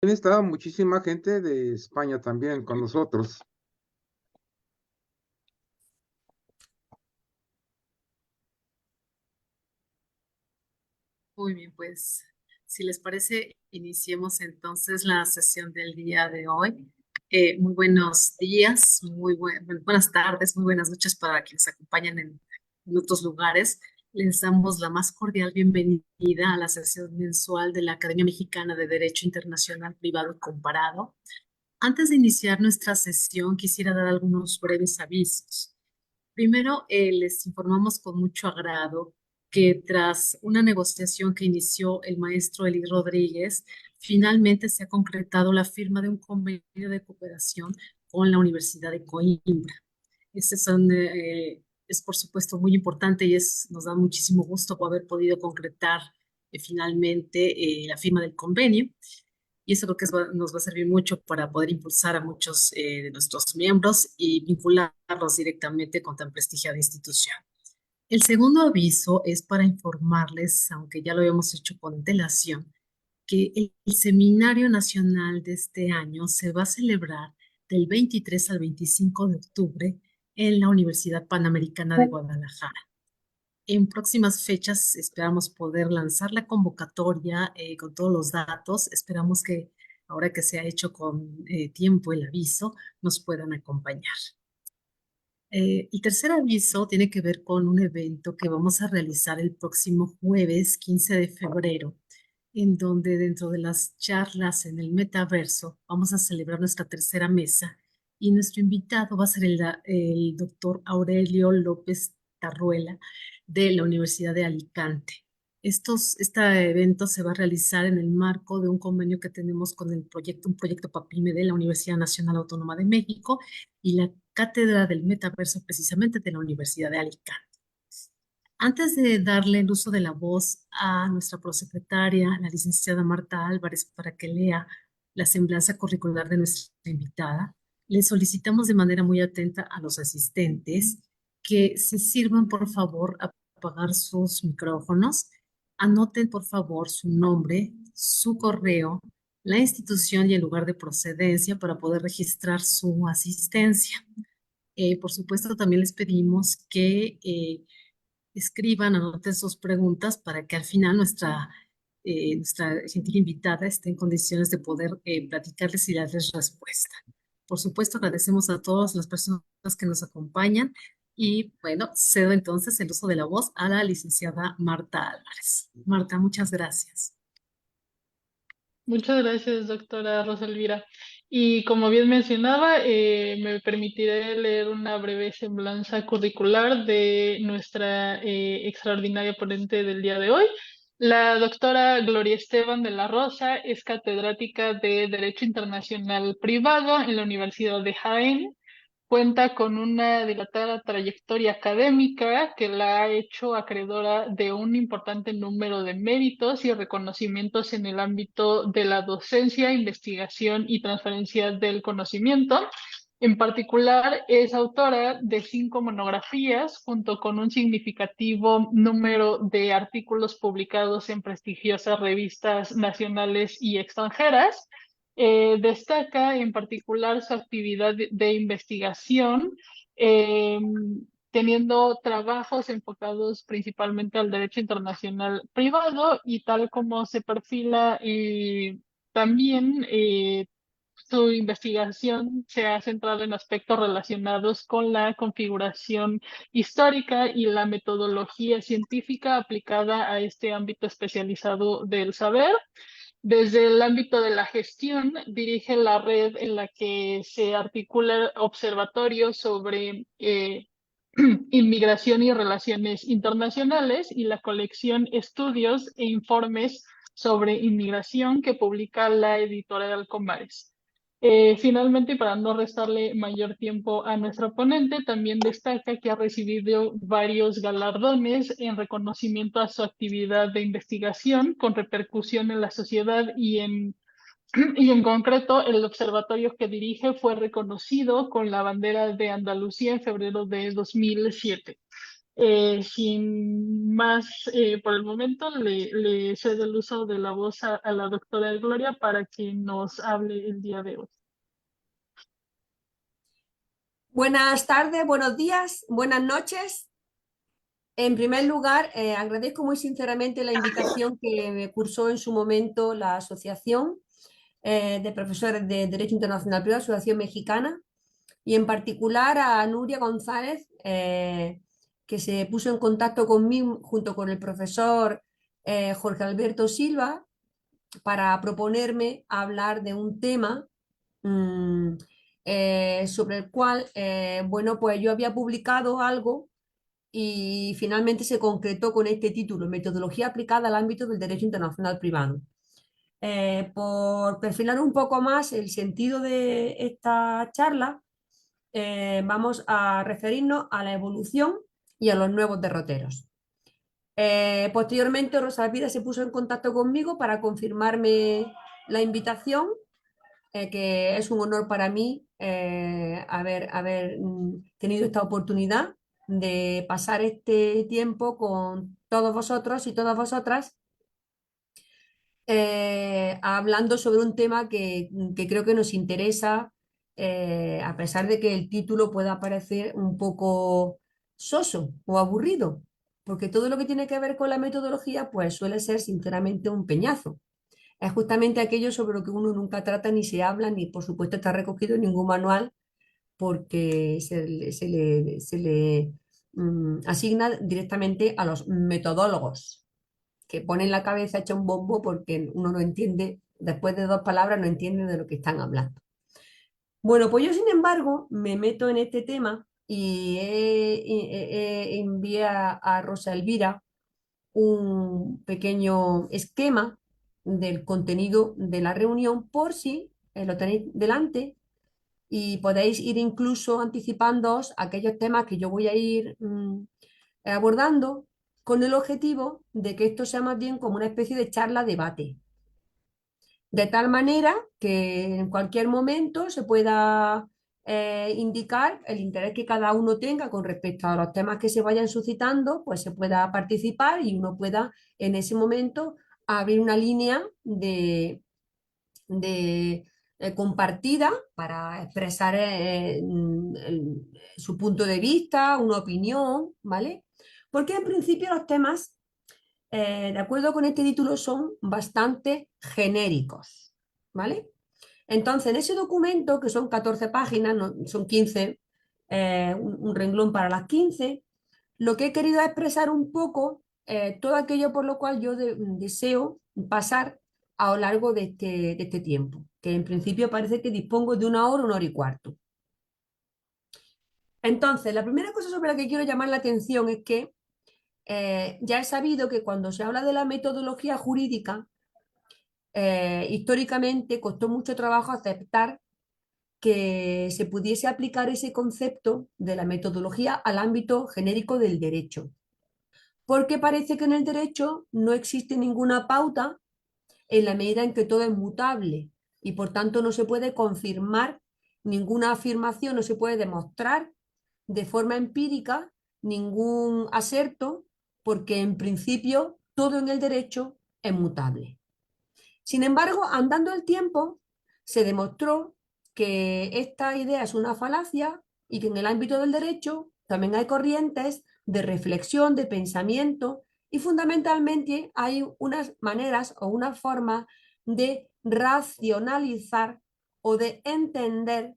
Estaba muchísima gente de España también con nosotros. Muy bien, pues si les parece, iniciemos entonces la sesión del día de hoy. Muy buenos días, buenas tardes, muy buenas noches para quienes acompañan en otros lugares. Les damos la más cordial bienvenida a la sesión mensual de la Academia Mexicana de Derecho Internacional Privado y Comparado. Antes de iniciar nuestra sesión, quisiera dar algunos breves avisos. Primero, les informamos con mucho agrado que tras una negociación que inició el maestro Eli Rodríguez, finalmente se ha concretado la firma de un convenio de cooperación con la Universidad de Coimbra. Es por supuesto muy importante y nos da muchísimo gusto haber podido concretar finalmente la firma del convenio. Y eso creo que nos va a servir mucho para poder impulsar a muchos de nuestros miembros y vincularlos directamente con tan prestigiada institución. El segundo aviso es para informarles, aunque ya lo habíamos hecho con antelación, que el Seminario Nacional de este año se va a celebrar del 23 al 25 de octubre en la Universidad Panamericana de Guadalajara. En próximas fechas esperamos poder lanzar la convocatoria con todos los datos. Esperamos que ahora que se ha hecho con tiempo el aviso, nos puedan acompañar. El tercer aviso tiene que ver con un evento que vamos a realizar el próximo jueves 15 de febrero, en donde dentro de las charlas en el metaverso vamos a celebrar nuestra tercera mesa y nuestro invitado va a ser el doctor Aurelio López Tarruela de la Universidad de Alicante. Este evento se va a realizar en el marco de un convenio que tenemos con un proyecto PAPIME de la Universidad Nacional Autónoma de México y la Cátedra del Metaverso precisamente de la Universidad de Alicante. Antes de darle el uso de la voz a nuestra prosecretaria, la licenciada Marta Álvarez, para que lea la semblanza curricular de nuestra invitada, le solicitamos de manera muy atenta a los asistentes que se sirvan, por favor, a apagar sus micrófonos. Anoten, por favor, su nombre, su correo, la institución y el lugar de procedencia para poder registrar su asistencia. Por supuesto, también les pedimos que escriban, anoten sus preguntas para que al final nuestra gentil invitada esté en condiciones de poder platicarles y darles respuesta. Por supuesto, agradecemos a todas las personas que nos acompañan y bueno, cedo entonces el uso de la voz a la licenciada Marta Álvarez. Marta, muchas gracias. Muchas gracias, doctora Rosa Elvira. Y como bien mencionaba, me permitiré leer una breve semblanza curricular de nuestra extraordinaria ponente del día de hoy. La doctora Gloria Esteban de la Rosa es catedrática de Derecho Internacional Privado en la Universidad de Jaén. Cuenta con una dilatada trayectoria académica que la ha hecho acreedora de un importante número de méritos y reconocimientos en el ámbito de la docencia, investigación y transferencia del conocimiento. En particular, es autora de 5 monografías, junto con un significativo número de artículos publicados en prestigiosas revistas nacionales y extranjeras. Destaca en particular su actividad de investigación, eh, teniendo trabajos enfocados principalmente al derecho internacional privado y tal como se perfila también. Su investigación se ha centrado en aspectos relacionados con la configuración histórica y la metodología científica aplicada a este ámbito especializado del saber. Desde el ámbito de la gestión, dirige la red en la que se articula observatorios sobre inmigración y relaciones internacionales y la colección Estudios e Informes sobre Inmigración que publica la editorial Comares. Finalmente, y para no restarle mayor tiempo a nuestra ponente, también destaca que ha recibido varios galardones en reconocimiento a su actividad de investigación con repercusión en la sociedad y en concreto, el observatorio que dirige fue reconocido con la bandera de Andalucía en febrero de 2007. Sin más, por el momento, le cedo el uso de la voz a la doctora Gloria para que nos hable el día de hoy. Buenas tardes, buenos días, buenas noches. En primer lugar, agradezco muy sinceramente la invitación que me cursó en su momento la Asociación de Profesores de Derecho Internacional Privado, Asociación Mexicana, y en particular a Nuria González, que se puso en contacto conmigo junto con el profesor Jorge Alberto Silva para proponerme hablar de un tema mm, sobre el cual, bueno, pues yo había publicado algo y finalmente se concretó con este título, Metodología aplicada al ámbito del derecho internacional privado. Por perfilar un poco más el sentido de esta charla, vamos a referirnos a la evolución y a los nuevos derroteros. Posteriormente, Rosa Elvira se puso en contacto conmigo para confirmarme la invitación, que es un honor para mí haber tenido esta oportunidad de pasar este tiempo con todos vosotros y todas vosotras, hablando sobre un tema que creo que nos interesa, a pesar de que el título pueda parecer un poco soso o aburrido, porque todo lo que tiene que ver con la metodología pues suele ser sinceramente un peñazo. Es justamente aquello sobre lo que uno nunca trata ni se habla, ni por supuesto está recogido en ningún manual, porque se le asigna directamente a los metodólogos, que ponen la cabeza hecha un bombo porque uno no entiende, después de dos palabras no entiende de lo que están hablando. Bueno, pues yo sin embargo me meto en este tema y envié a Rosa Elvira un pequeño esquema del contenido de la reunión por si lo tenéis delante y podéis ir incluso anticipándoos aquellos temas que yo voy a ir abordando con el objetivo de que esto sea más bien como una especie de charla-debate. De tal manera que en cualquier momento se pueda indicar el interés que cada uno tenga con respecto a los temas que se vayan suscitando, pues se pueda participar y uno pueda en ese momento abrir una línea de compartida para expresar su punto de vista, una opinión, ¿vale? Porque en principio los temas, de acuerdo con este título, son bastante genéricos, ¿vale? Entonces, en ese documento, que son 14 páginas, son 15, un renglón para las 15, lo que he querido es expresar un poco todo aquello por lo cual yo deseo pasar a lo largo de este tiempo, que en principio parece que dispongo de una hora y cuarto. Entonces, la primera cosa sobre la que quiero llamar la atención es que ya he sabido que cuando se habla de la metodología jurídica, históricamente costó mucho trabajo aceptar que se pudiese aplicar ese concepto de la metodología al ámbito genérico del derecho, porque parece que en el derecho no existe ninguna pauta en la medida en que todo es mutable y por tanto no se puede confirmar ninguna afirmación, no se puede demostrar de forma empírica ningún aserto, porque en principio todo en el derecho es mutable. Sin embargo, andando el tiempo, se demostró que esta idea es una falacia y que en el ámbito del derecho también hay corrientes de reflexión, de pensamiento y fundamentalmente hay unas maneras o una forma de racionalizar o de entender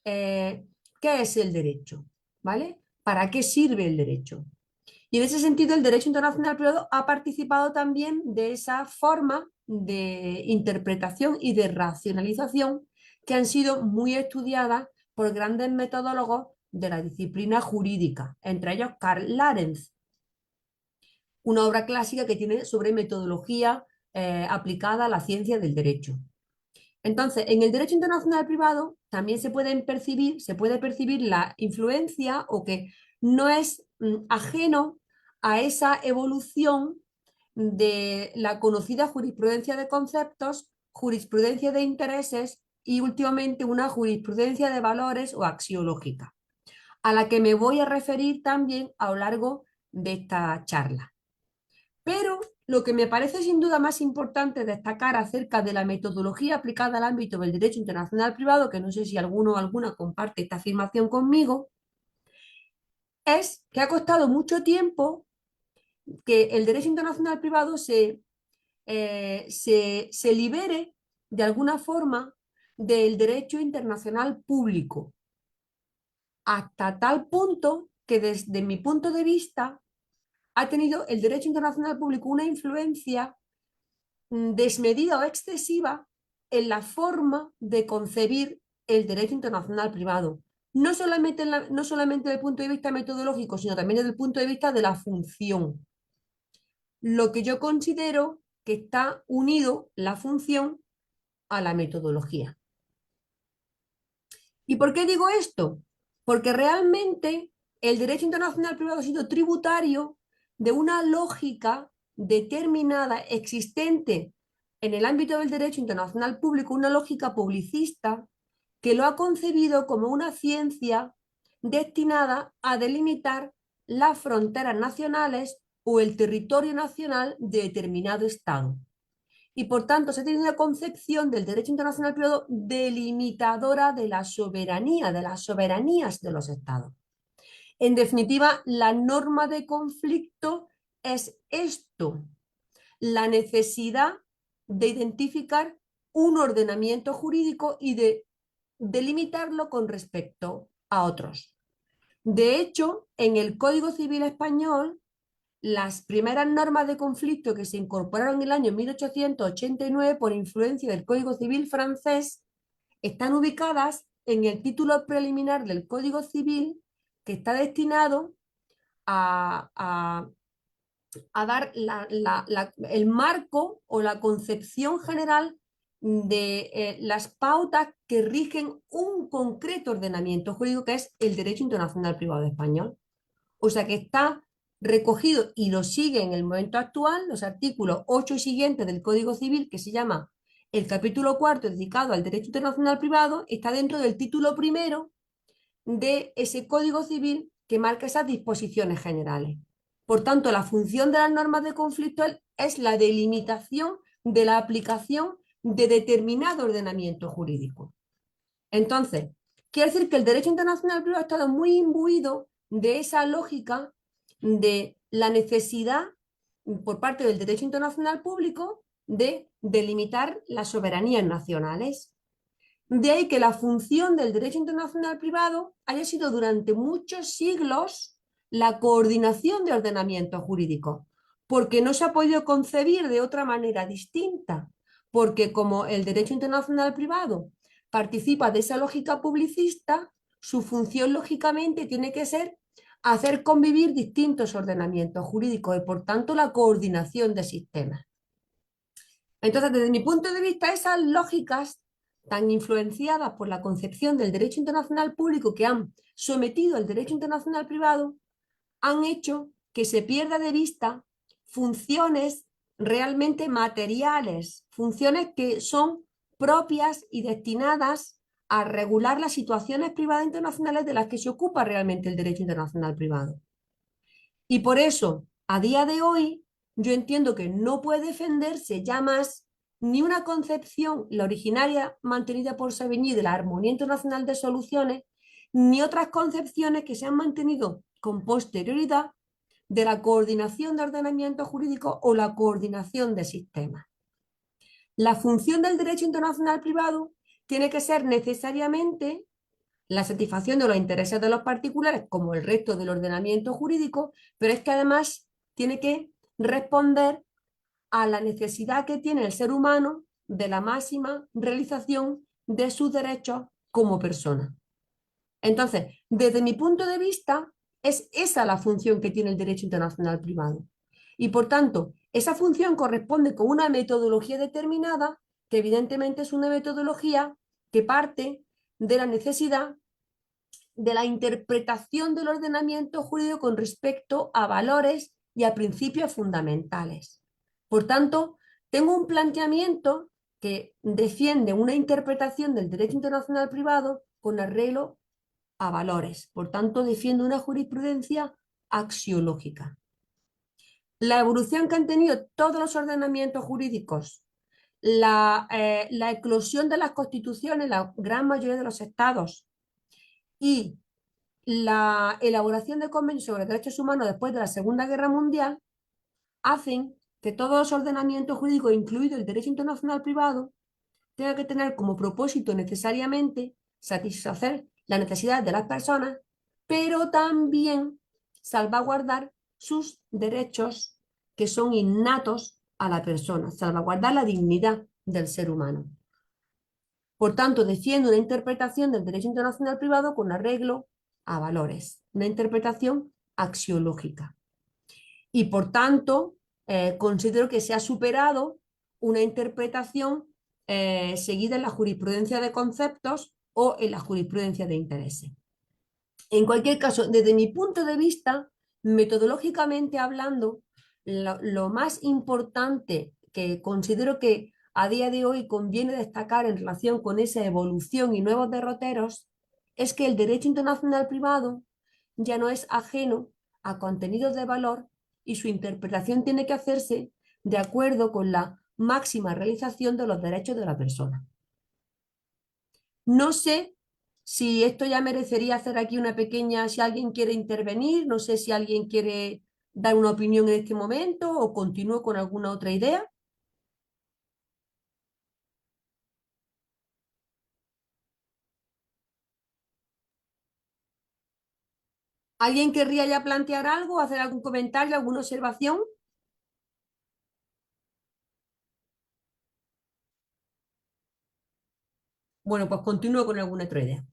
qué es el derecho, ¿vale? ¿Para qué sirve el derecho? Y en ese sentido, el derecho internacional privado ha participado también de esa forma de interpretación y de racionalización que han sido muy estudiadas por grandes metodólogos de la disciplina jurídica, entre ellos Karl Larenz, una obra clásica que tiene sobre metodología aplicada a la ciencia del derecho. Entonces, en el derecho internacional privado también se puede percibir la influencia o que no es ajeno a esa evolución de la conocida jurisprudencia de conceptos, jurisprudencia de intereses y últimamente una jurisprudencia de valores o axiológica, a la que me voy a referir también a lo largo de esta charla. Pero lo que me parece sin duda más importante destacar acerca de la metodología aplicada al ámbito del derecho internacional privado, que no sé si alguno o alguna comparte esta afirmación conmigo, es que ha costado mucho tiempo que el derecho internacional privado se libere de alguna forma del derecho internacional público, hasta tal punto que desde mi punto de vista ha tenido el derecho internacional público una influencia desmedida o excesiva en la forma de concebir el derecho internacional privado. No solamente, no solamente desde el punto de vista metodológico, sino también desde el punto de vista de la función. Lo que yo considero que está unido la función a la metodología. ¿Y por qué digo esto? Porque realmente el derecho internacional privado ha sido tributario de una lógica determinada existente en el ámbito del derecho internacional público, una lógica publicista que lo ha concebido como una ciencia destinada a delimitar las fronteras nacionales o el territorio nacional de determinado Estado. Y por tanto se tiene una concepción del derecho internacional privado delimitadora de la soberanía, de las soberanías de los Estados. En definitiva, la norma de conflicto es esto, la necesidad de identificar un ordenamiento jurídico y de delimitarlo con respecto a otros. De hecho, en el Código Civil Español, las primeras normas de conflicto que se incorporaron en el año 1889 por influencia del Código Civil francés están ubicadas en el título preliminar del Código Civil, que está destinado a dar el marco o la concepción general de las pautas que rigen un concreto ordenamiento jurídico que es el derecho internacional privado español. O sea que está recogido y lo sigue en el momento actual los artículos 8 y siguientes del Código Civil, que se llama el capítulo 4 dedicado al derecho internacional privado, está dentro del título primero de ese Código Civil que marca esas disposiciones generales. Por tanto, la función de las normas de conflicto es la delimitación de la aplicación de determinado ordenamiento jurídico. Entonces, quiere decir que el derecho internacional privado ha estado muy imbuido de esa lógica de la necesidad por parte del derecho internacional público de delimitar las soberanías nacionales. De ahí que la función del derecho internacional privado haya sido durante muchos siglos la coordinación de ordenamientos jurídicos, porque no se ha podido concebir de otra manera distinta, porque como el derecho internacional privado participa de esa lógica publicista, su función lógicamente tiene que ser hacer convivir distintos ordenamientos jurídicos y por tanto la coordinación de sistemas. Entonces, desde mi punto de vista, esas lógicas tan influenciadas por la concepción del derecho internacional público que han sometido al derecho internacional privado, han hecho que se pierda de vista funciones realmente materiales, funciones que son propias y destinadas a regular las situaciones privadas internacionales de las que se ocupa realmente el derecho internacional privado. Y por eso, a día de hoy, yo entiendo que no puede defenderse ya más ni una concepción, la originaria mantenida por Savigny de la armonía internacional de soluciones, ni otras concepciones que se han mantenido con posterioridad de la coordinación de ordenamiento jurídico o la coordinación de sistemas. La función del derecho internacional privado tiene que ser necesariamente la satisfacción de los intereses de los particulares como el resto del ordenamiento jurídico, pero es que además tiene que responder a la necesidad que tiene el ser humano de la máxima realización de sus derechos como persona. Entonces, desde mi punto de vista, es esa la función que tiene el derecho internacional privado. Y por tanto, esa función corresponde con una metodología determinada, que evidentemente es una metodología que parte de la necesidad de la interpretación del ordenamiento jurídico con respecto a valores y a principios fundamentales. Por tanto, tengo un planteamiento que defiende una interpretación del derecho internacional privado con arreglo a valores. Por tanto, defiendo una jurisprudencia axiológica. La evolución que han tenido todos los ordenamientos jurídicos, la eclosión de las constituciones en la gran mayoría de los estados y la elaboración de convenios sobre derechos humanos después de la Segunda Guerra Mundial hacen que todos los ordenamientos jurídicos, incluido el derecho internacional privado, tengan que tener como propósito necesariamente satisfacer las necesidades de las personas, pero también salvaguardar sus derechos que son innatos a la persona, salvaguardar la dignidad del ser humano. Por tanto, defiendo una interpretación del derecho internacional privado con arreglo a valores, una interpretación axiológica. Y por tanto, considero que se ha superado una interpretación seguida en la jurisprudencia de conceptos o en la jurisprudencia de intereses. En cualquier caso, desde mi punto de vista, metodológicamente hablando, lo más importante que considero que a día de hoy conviene destacar en relación con esa evolución y nuevos derroteros es que el derecho internacional privado ya no es ajeno a contenidos de valor y su interpretación tiene que hacerse de acuerdo con la máxima realización de los derechos de la persona. No sé si esto ya merecería hacer aquí una pequeña, si alguien quiere intervenir, no sé si alguien quiere dar una opinión en este momento o continúo con alguna otra idea. ¿Alguien querría ya plantear algo, hacer algún comentario, alguna observación? Bueno, pues continúo con alguna otra idea.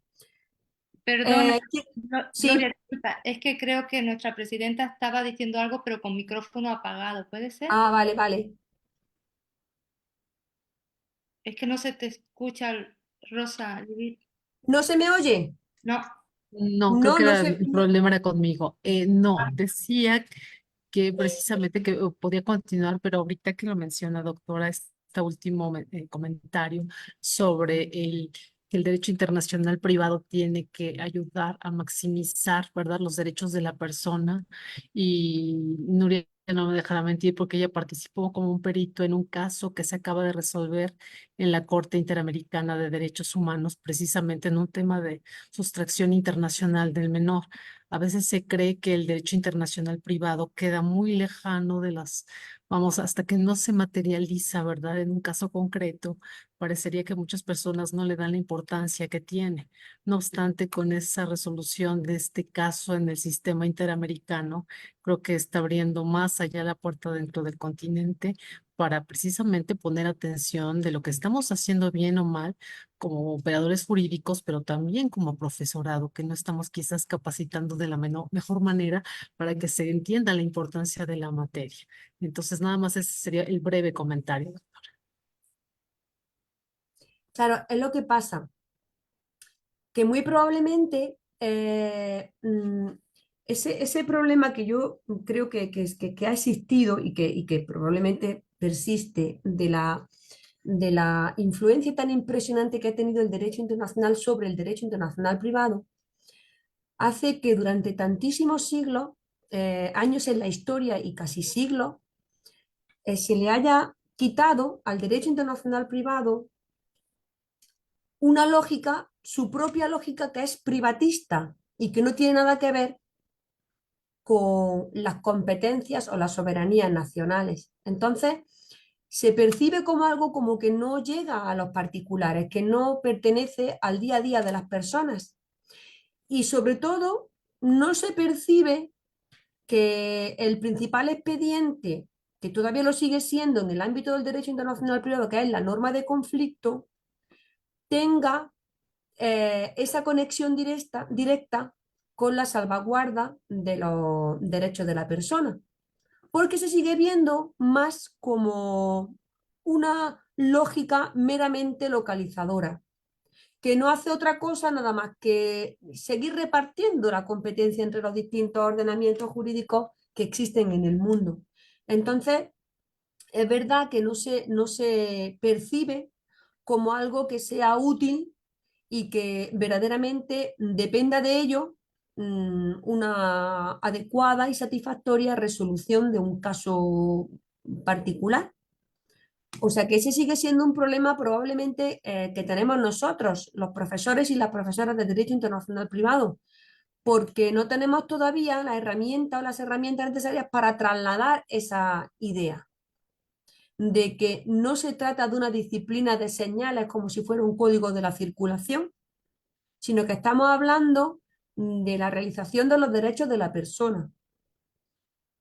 Perdona, Gloria, Sí, disculpa, es que creo que nuestra presidenta estaba diciendo algo, pero con micrófono apagado, ¿puede ser? vale, vale. Es que no se te escucha, Rosa, Judith. ¿No se me oye? No, No, creo No, que no el se... no. problema era conmigo. No, decía que precisamente que podía continuar, pero ahorita que lo menciona, doctora, este último comentario sobre que el derecho internacional privado tiene que ayudar a maximizar, ¿verdad?, los derechos de la persona. Y Nuria no me dejará mentir porque ella participó como un perito en un caso que se acaba de resolver en la Corte Interamericana de Derechos Humanos, precisamente en un tema de sustracción internacional del menor. A veces se cree que el derecho internacional privado queda muy lejano de vamos, hasta que no se materializa, ¿verdad? En un caso concreto, parecería que muchas personas no le dan la importancia que tiene. No obstante, con esa resolución de este caso en el sistema interamericano, creo que está abriendo más allá la puerta dentro del continente para precisamente poner atención de lo que estamos haciendo bien o mal como operadores jurídicos, pero también como profesorado, que no estamos quizás capacitando de la mejor manera para que se entienda la importancia de la materia. Entonces, nada más ese sería el breve comentario. Claro, es lo que pasa, que muy probablemente ese problema que yo creo que ha existido y que probablemente persiste de la influencia tan impresionante que ha tenido el derecho internacional sobre el derecho internacional privado, hace que durante tantísimos siglos, años en la historia y casi siglos, se le haya quitado al derecho internacional privado una lógica, su propia lógica que es privatista y que no tiene nada que ver con las competencias o las soberanías nacionales. Entonces, se percibe como algo como que no llega a los particulares, que no pertenece al día a día de las personas. Y sobre todo, no se percibe que el principal expediente, que todavía lo sigue siendo en el ámbito del derecho internacional privado, que es la norma de conflicto, tenga esa conexión directa con la salvaguarda de los derechos de la persona, porque se sigue viendo más como una lógica meramente localizadora, que no hace otra cosa nada más que seguir repartiendo la competencia entre los distintos ordenamientos jurídicos que existen en el mundo. Entonces, es verdad que no se percibe como algo que sea útil y que verdaderamente dependa de ello una adecuada y satisfactoria resolución de un caso particular. O sea que ese sigue siendo un problema probablemente que tenemos nosotros, los profesores y las profesoras de Derecho Internacional Privado, porque no tenemos todavía la herramienta o las herramientas necesarias para trasladar esa idea de que no se trata de una disciplina de señales como si fuera un código de la circulación, sino que estamos hablando de la realización de los derechos de la persona.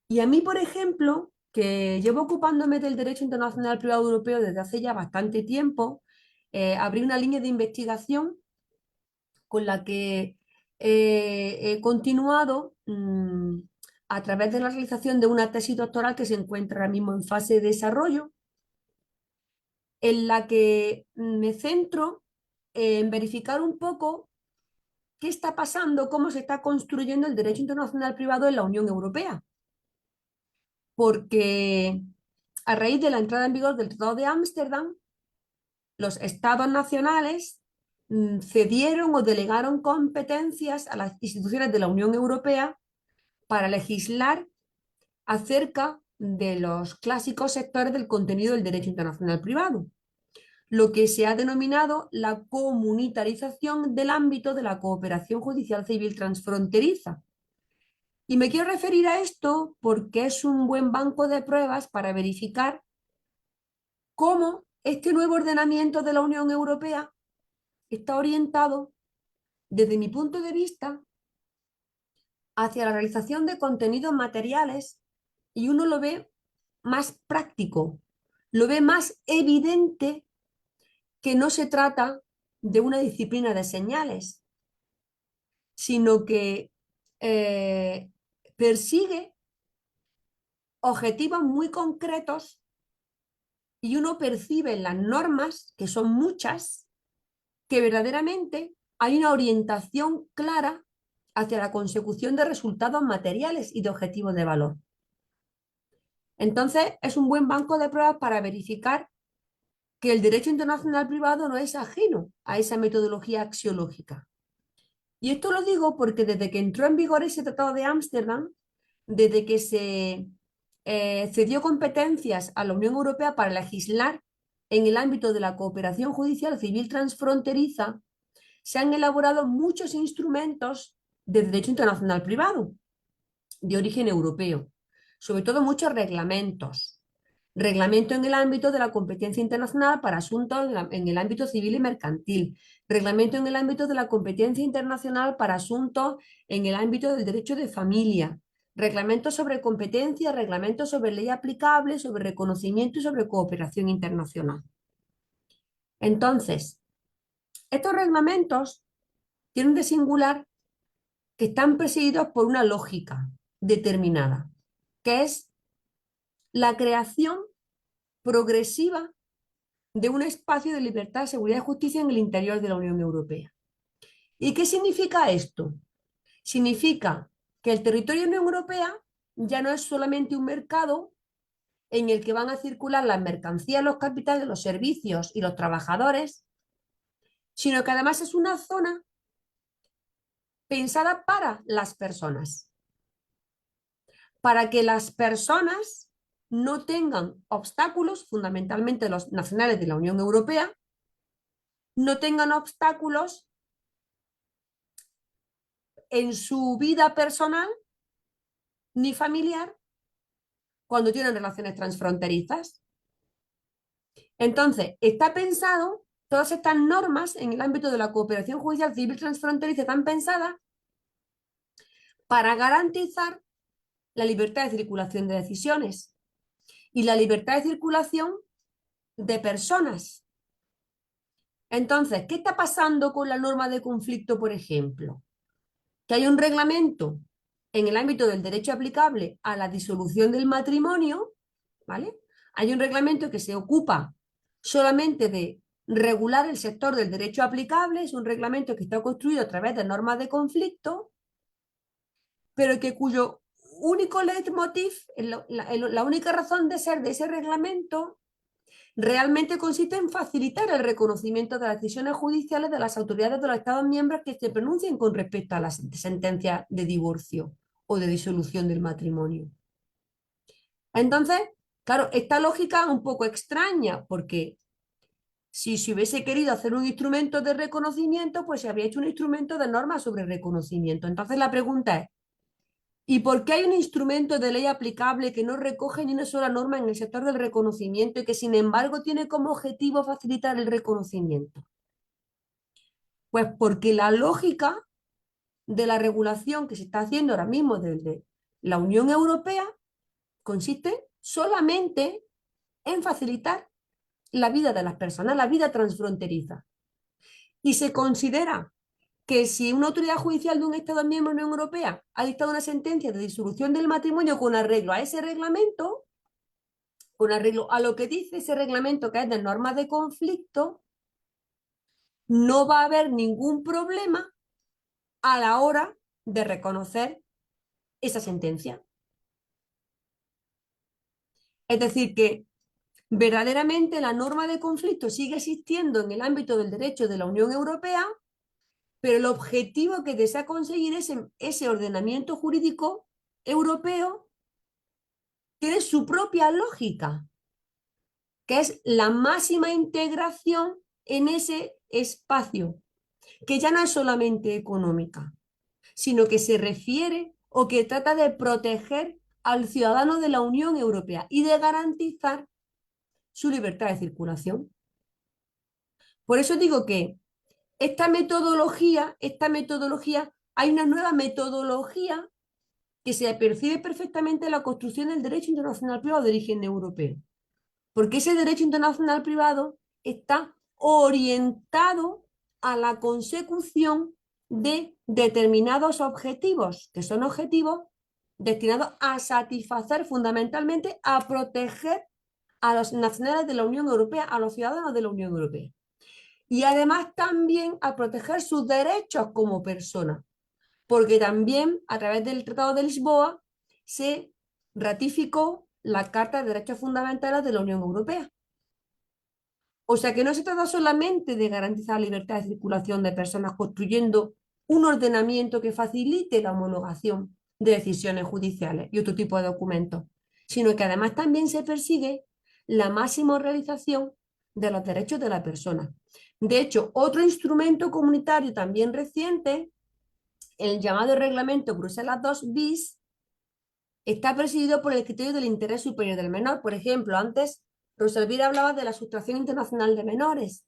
Y a mí, por ejemplo, que llevo ocupándome del derecho internacional privado europeo desde hace ya bastante tiempo, abrí una línea de investigación con la que he continuado a través de la realización de una tesis doctoral que se encuentra ahora mismo en fase de desarrollo, en la que me centro en verificar un poco qué está pasando, cómo se está construyendo el derecho internacional privado en la Unión Europea. Porque a raíz de la entrada en vigor del Tratado de Ámsterdam, los estados nacionales cedieron o delegaron competencias a las instituciones de la Unión Europea para legislar acerca de los clásicos sectores del contenido del derecho internacional privado, lo que se ha denominado la comunitarización del ámbito de la cooperación judicial civil transfronteriza. Y me quiero referir a esto porque es un buen banco de pruebas para verificar cómo este nuevo ordenamiento de la Unión Europea está orientado, desde mi punto de vista, hacia la realización de contenidos materiales, y uno lo ve más práctico, lo ve más evidente que no se trata de una disciplina de señales, sino que persigue objetivos muy concretos y uno percibe en las normas, que son muchas, que verdaderamente hay una orientación clara hacia la consecución de resultados materiales y de objetivos de valor. Entonces, es un buen banco de pruebas para verificar que el derecho internacional privado no es ajeno a esa metodología axiológica. Y esto lo digo porque desde que entró en vigor ese Tratado de Ámsterdam, desde que se cedió competencias a la Unión Europea para legislar en el ámbito de la cooperación judicial civil transfronteriza, se han elaborado muchos instrumentos de derecho internacional privado de origen europeo, sobre todo muchos reglamentos. Reglamento en el ámbito de la competencia internacional para asuntos en el ámbito civil y mercantil. Reglamento en el ámbito de la competencia internacional para asuntos en el ámbito del derecho de familia. Reglamentos sobre competencia, reglamentos sobre ley aplicable, sobre reconocimiento y sobre cooperación internacional. Entonces, estos reglamentos tienen de singular que están presididos por una lógica determinada, que es la creación progresiva de un espacio de libertad, seguridad y justicia en el interior de la Unión Europea. ¿Y qué significa esto? Significa que el territorio de la Unión Europea ya no es solamente un mercado en el que van a circular las mercancías, los capitales, los servicios y los trabajadores, sino que además es una zona pensada para las personas, para que las personas no tengan obstáculos, fundamentalmente los nacionales de la Unión Europea, no tengan obstáculos en su vida personal ni familiar cuando tienen relaciones transfronterizas. Entonces, está pensado, todas estas normas en el ámbito de la cooperación judicial civil transfronteriza están pensadas para garantizar la libertad de circulación de decisiones y la libertad de circulación de personas. Entonces, ¿qué está pasando con la norma de conflicto, por ejemplo? Que hay un reglamento en el ámbito del derecho aplicable a la disolución del matrimonio, ¿vale? Hay un reglamento que se ocupa solamente de regular el sector del derecho aplicable, es un reglamento que está construido a través de normas de conflicto, pero que cuyo único leitmotiv, la única razón de ser de ese reglamento realmente consiste en facilitar el reconocimiento de las decisiones judiciales de las autoridades de los Estados miembros que se pronuncien con respecto a las sentencias de divorcio o de disolución del matrimonio. Entonces, claro, esta lógica es un poco extraña, porque si se hubiese querido hacer un instrumento de reconocimiento, pues se habría hecho un instrumento de norma sobre reconocimiento. Entonces la pregunta es, ¿y por qué hay un instrumento de ley aplicable que no recoge ni una sola norma en el sector del reconocimiento y que sin embargo tiene como objetivo facilitar el reconocimiento? Pues porque la lógica de la regulación que se está haciendo ahora mismo desde la Unión Europea consiste solamente en facilitar la vida de las personas, la vida transfronteriza. Y se considera que si una autoridad judicial de un Estado miembro de la Unión Europea ha dictado una sentencia de disolución del matrimonio con arreglo a ese reglamento, con arreglo a lo que dice ese reglamento, que es de normas de conflicto, no va a haber ningún problema a la hora de reconocer esa sentencia. Es decir, que verdaderamente la norma de conflicto sigue existiendo en el ámbito del derecho de la Unión Europea, pero el objetivo que desea conseguir ese ordenamiento jurídico europeo tiene su propia lógica, que es la máxima integración en ese espacio, que ya no es solamente económica, sino que se refiere o que trata de proteger al ciudadano de la Unión Europea y de garantizar su libertad de circulación. Por eso digo que esta metodología, hay una nueva metodología que se percibe perfectamente en la construcción del derecho internacional privado de origen europeo. Porque ese derecho internacional privado está orientado a la consecución de determinados objetivos, que son objetivos destinados a satisfacer fundamentalmente, a proteger a los nacionales de la Unión Europea, a los ciudadanos de la Unión Europea. Y además también a proteger sus derechos como personas, porque también a través del Tratado de Lisboa se ratificó la Carta de Derechos Fundamentales de la Unión Europea. O sea que no se trata solamente de garantizar la libertad de circulación de personas construyendo un ordenamiento que facilite la homologación de decisiones judiciales y otro tipo de documentos, sino que además también se persigue la máxima realización de los derechos de la persona. De hecho, otro instrumento comunitario también reciente, el llamado Reglamento Bruselas II bis, está presidido por el criterio del interés superior del menor. Por ejemplo, antes Rosa Elvira hablaba de la sustracción internacional de menores.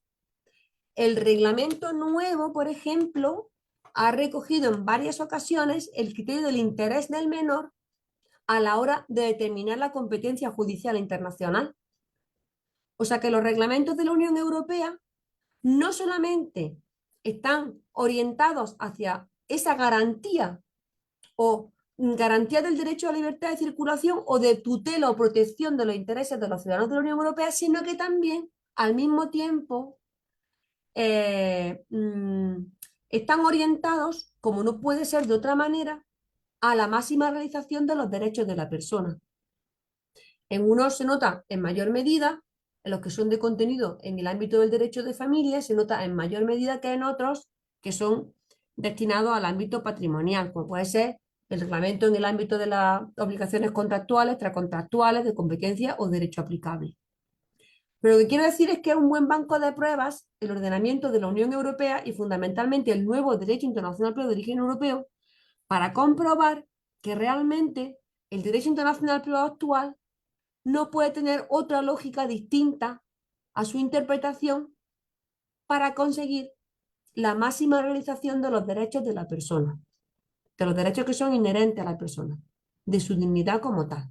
El reglamento nuevo, por ejemplo, ha recogido en varias ocasiones el criterio del interés del menor a la hora de determinar la competencia judicial internacional. O sea que los reglamentos de la Unión Europea no solamente están orientados hacia esa garantía o garantía del derecho a la libertad de circulación o de tutela o protección de los intereses de los ciudadanos de la Unión Europea, sino que también al mismo tiempo están orientados, como no puede ser de otra manera, a la máxima realización de los derechos de la persona. En unos se nota en mayor medida, en los que son de contenido en el ámbito del derecho de familia, se nota en mayor medida que en otros que son destinados al ámbito patrimonial, como puede ser el reglamento en el ámbito de las obligaciones contractuales, extracontractuales, de competencia o derecho aplicable. Pero lo que quiero decir es que es un buen banco de pruebas el ordenamiento de la Unión Europea y fundamentalmente el nuevo derecho internacional privado de origen europeo para comprobar que realmente el derecho internacional privado actual no puede tener otra lógica distinta a su interpretación para conseguir la máxima realización de los derechos de la persona, de los derechos que son inherentes a la persona, de su dignidad como tal.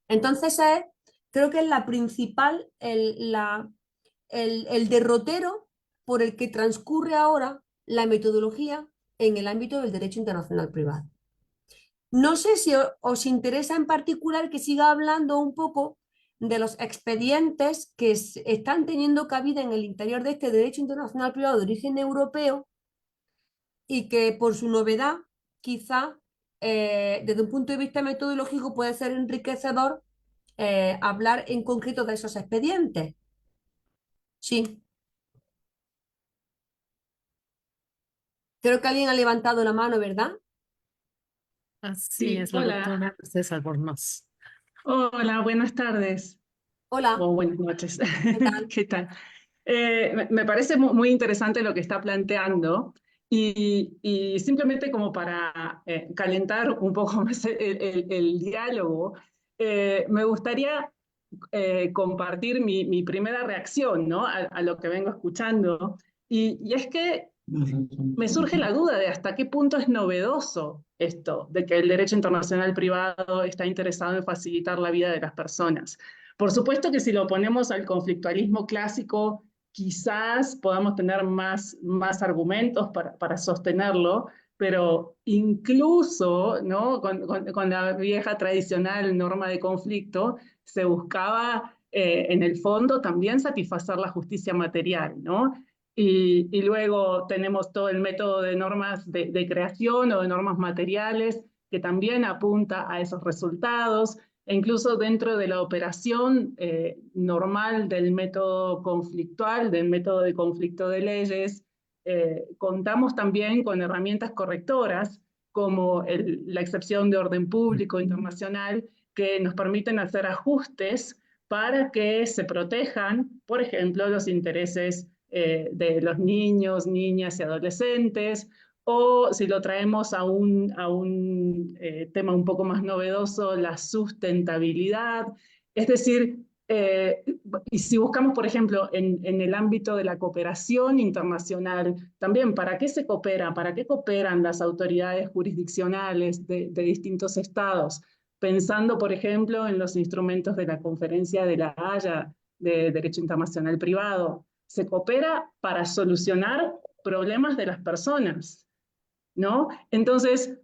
Entonces creo que es la principal, el derrotero por el que transcurre ahora la metodología en el ámbito del derecho internacional privado. No sé si os interesa en particular que siga hablando un poco de los expedientes que están teniendo cabida en el interior de este derecho internacional privado de origen europeo y que por su novedad, quizá desde un punto de vista metodológico puede ser enriquecedor hablar en concreto de esos expedientes. Sí, creo que alguien ha levantado la mano, ¿verdad? Así Sí, es, la hola, doctora Mercedes Albornoz. hola, buenas tardes Hola, o buenas noches. ¿qué tal? ¿Qué tal? Me parece muy interesante lo que está planteando y simplemente como para calentar un poco más el diálogo, me gustaría compartir mi primera reacción, ¿no? A lo que vengo escuchando y es que me surge la duda de hasta qué punto es novedoso esto, de que el derecho internacional privado está interesado en facilitar la vida de las personas. Por supuesto que si lo ponemos al conflictualismo clásico, quizás podamos tener más argumentos para sostenerlo, pero incluso, ¿no? Con la vieja tradicional norma de conflicto, se buscaba en el fondo también satisfacer la justicia material, ¿no? Y luego tenemos todo el método de normas de creación o de normas materiales que también apunta a esos resultados. E incluso dentro de la operación normal del método conflictual, del método de conflicto de leyes, contamos también con herramientas correctoras como la excepción de orden público internacional que nos permiten hacer ajustes para que se protejan, por ejemplo, los intereses de los niños, niñas y adolescentes, o si lo traemos a un tema un poco más novedoso, la sustentabilidad. Es decir, y si buscamos, por ejemplo, en el ámbito de la cooperación internacional, también, ¿para qué se coopera? ¿Para qué cooperan las autoridades jurisdiccionales de distintos estados? Pensando, por ejemplo, en los instrumentos de la Conferencia de La Haya de Derecho Internacional Privado. Se coopera para solucionar problemas de las personas, ¿no? Entonces,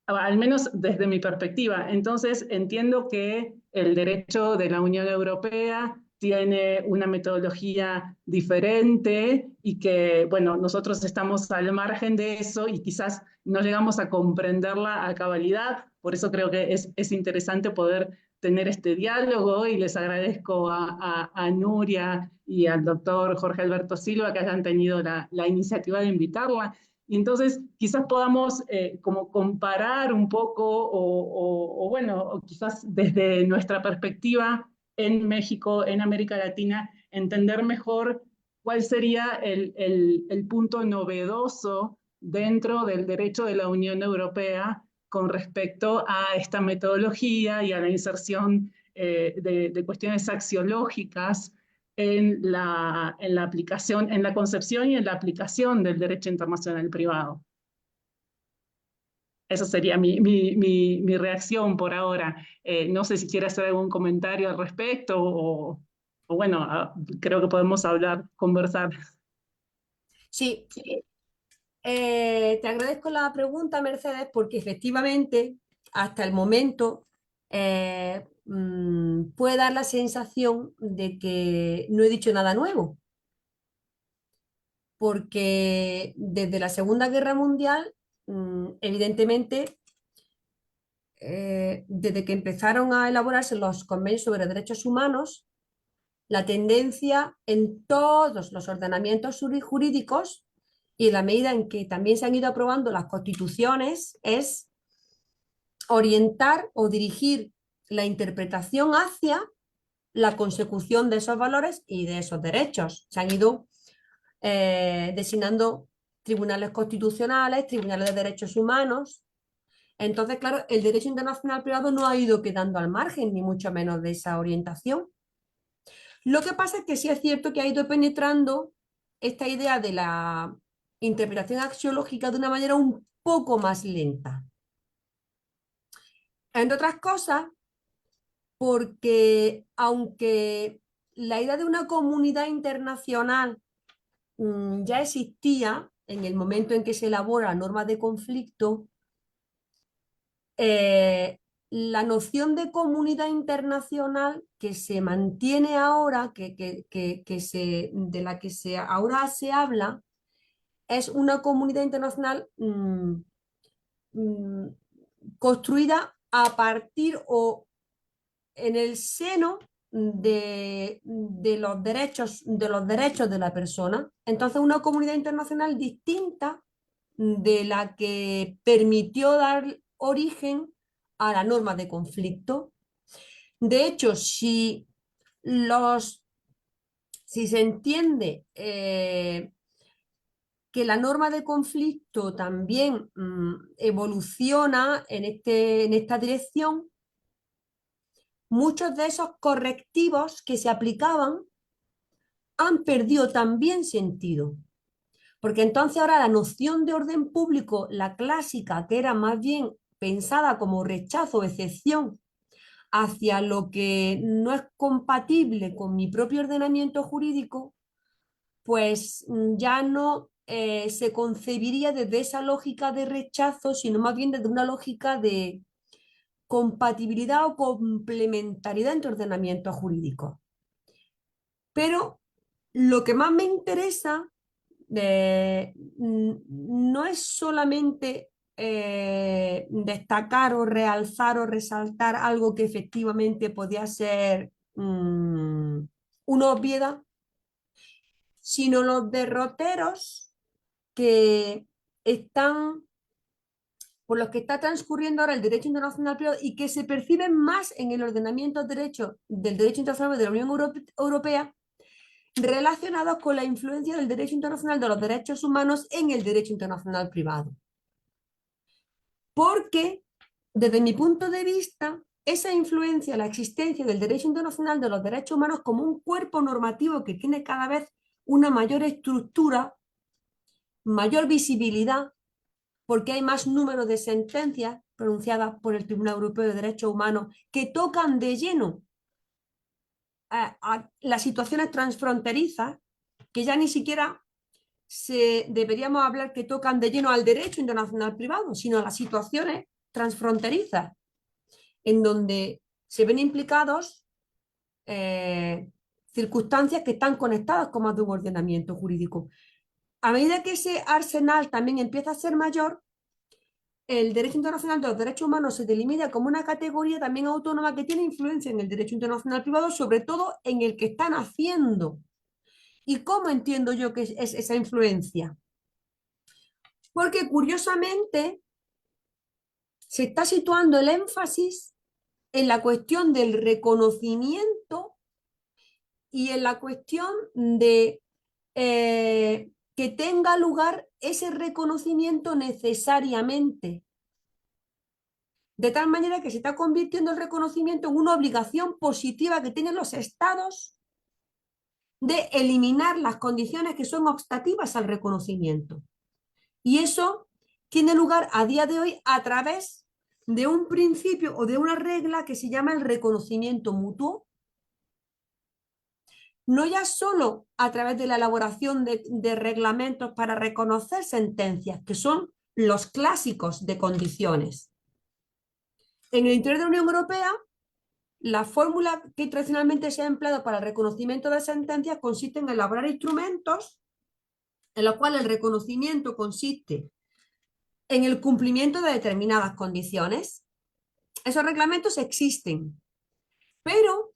al menos desde mi perspectiva, entonces entiendo que el derecho de la Unión Europea tiene una metodología diferente y que, bueno, nosotros estamos al margen de eso y quizás no llegamos a comprenderla a cabalidad. Por eso creo que es interesante poder tener este diálogo y les agradezco a Nuria y al doctor Jorge Alberto Silva que hayan tenido la iniciativa de invitarla. Y entonces quizás podamos como comparar un poco o bueno, o quizás desde nuestra perspectiva en México, en América Latina, entender mejor cuál sería el punto novedoso dentro del derecho de la Unión Europea con respecto a esta metodología y a la inserción de cuestiones axiológicas en la aplicación, en la concepción y en la aplicación del derecho internacional privado. Esa sería mi reacción por ahora. No sé si quiere hacer algún comentario al respecto o bueno, creo que podemos hablar, conversar. Sí, te agradezco la pregunta, Mercedes, porque efectivamente, hasta el momento, puede dar la sensación de que no he dicho nada nuevo, porque desde la Segunda Guerra Mundial, evidentemente, desde que empezaron a elaborarse los convenios sobre derechos humanos, la tendencia en todos los ordenamientos jurídicos y en la medida en que también se han ido aprobando las constituciones es orientar o dirigir la interpretación hacia la consecución de esos valores y de esos derechos. Se han ido designando tribunales constitucionales, tribunales de derechos humanos. Entonces, claro, el derecho internacional privado no ha ido quedando al margen, ni mucho menos de esa orientación. Lo que pasa es que sí es cierto que ha ido penetrando esta idea de la interpretación axiológica de una manera un poco más lenta. Entre otras cosas, porque aunque la idea de una comunidad internacional ya existía en el momento en que se elabora la norma de conflicto, la noción de comunidad internacional que se mantiene ahora, de la que ahora se habla, es una comunidad internacional construida a partir o en el seno de los derechos de la persona. Entonces, una comunidad internacional distinta de la que permitió dar origen a la norma de conflicto. De hecho, si se entiende que la norma de conflicto también evoluciona en esta dirección, muchos de esos correctivos que se aplicaban han perdido también sentido. Porque entonces ahora la noción de orden público, la clásica, que era más bien pensada como rechazo o excepción hacia lo que no es compatible con mi propio ordenamiento jurídico, pues ya no se concebiría desde esa lógica de rechazo, sino más bien desde una lógica de compatibilidad o complementariedad entre ordenamientos jurídicos. Pero lo que más me interesa no es solamente destacar o realzar o resaltar algo que efectivamente podía ser una obviedad, sino los derroteros que están, por los que está transcurriendo ahora el derecho internacional privado y que se perciben más en el ordenamiento del derecho internacional de la Unión Europea, relacionados con la influencia del derecho internacional de los derechos humanos en el derecho internacional privado. Porque, desde mi punto de vista, esa influencia, la existencia del derecho internacional de los derechos humanos como un cuerpo normativo que tiene cada vez una mayor estructura, mayor visibilidad, porque hay más número de sentencias pronunciadas por el Tribunal Europeo de Derechos Humanos que tocan de lleno a las situaciones transfronterizas, que ya ni siquiera deberíamos hablar que tocan de lleno al derecho internacional privado, sino a las situaciones transfronterizas, en donde se ven implicados circunstancias que están conectadas con más de un ordenamiento jurídico. A medida que ese arsenal también empieza a ser mayor, el derecho internacional de los derechos humanos se delimita como una categoría también autónoma que tiene influencia en el derecho internacional privado, sobre todo en el que están haciendo. ¿Y cómo entiendo yo que es esa influencia? Porque curiosamente se está situando el énfasis en la cuestión del reconocimiento y en la cuestión de que tenga lugar ese reconocimiento necesariamente. De tal manera que se está convirtiendo el reconocimiento en una obligación positiva que tienen los estados de eliminar las condiciones que son obstativas al reconocimiento. Y eso tiene lugar a día de hoy a través de un principio o de una regla que se llama el reconocimiento mutuo, no ya solo a través de la elaboración de reglamentos para reconocer sentencias, que son los clásicos de condiciones. En el interior de la Unión Europea, la fórmula que tradicionalmente se ha empleado para el reconocimiento de sentencias consiste en elaborar instrumentos en los cuales el reconocimiento consiste en el cumplimiento de determinadas condiciones. Esos reglamentos existen, pero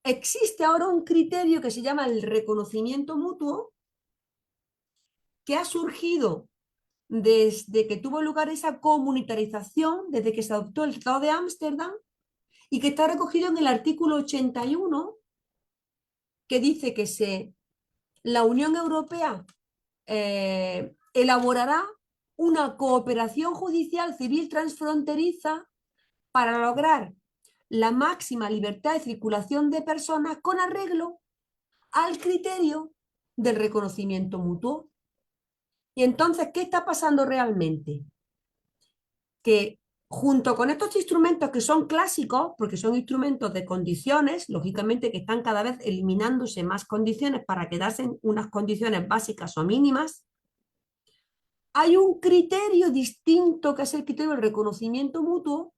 existe ahora un criterio que se llama el reconocimiento mutuo, que ha surgido desde que tuvo lugar esa comunitarización, desde que se adoptó el Tratado de Ámsterdam, y que está recogido en el artículo 81, que dice que la Unión Europea elaborará una cooperación judicial civil transfronteriza para lograr la máxima libertad de circulación de personas con arreglo al criterio del reconocimiento mutuo. Y entonces, ¿qué está pasando realmente? Que junto con estos instrumentos que son clásicos, porque son instrumentos de condiciones, lógicamente que están cada vez eliminándose más condiciones para quedarse en unas condiciones básicas o mínimas, hay un criterio distinto que es el criterio del reconocimiento mutuo,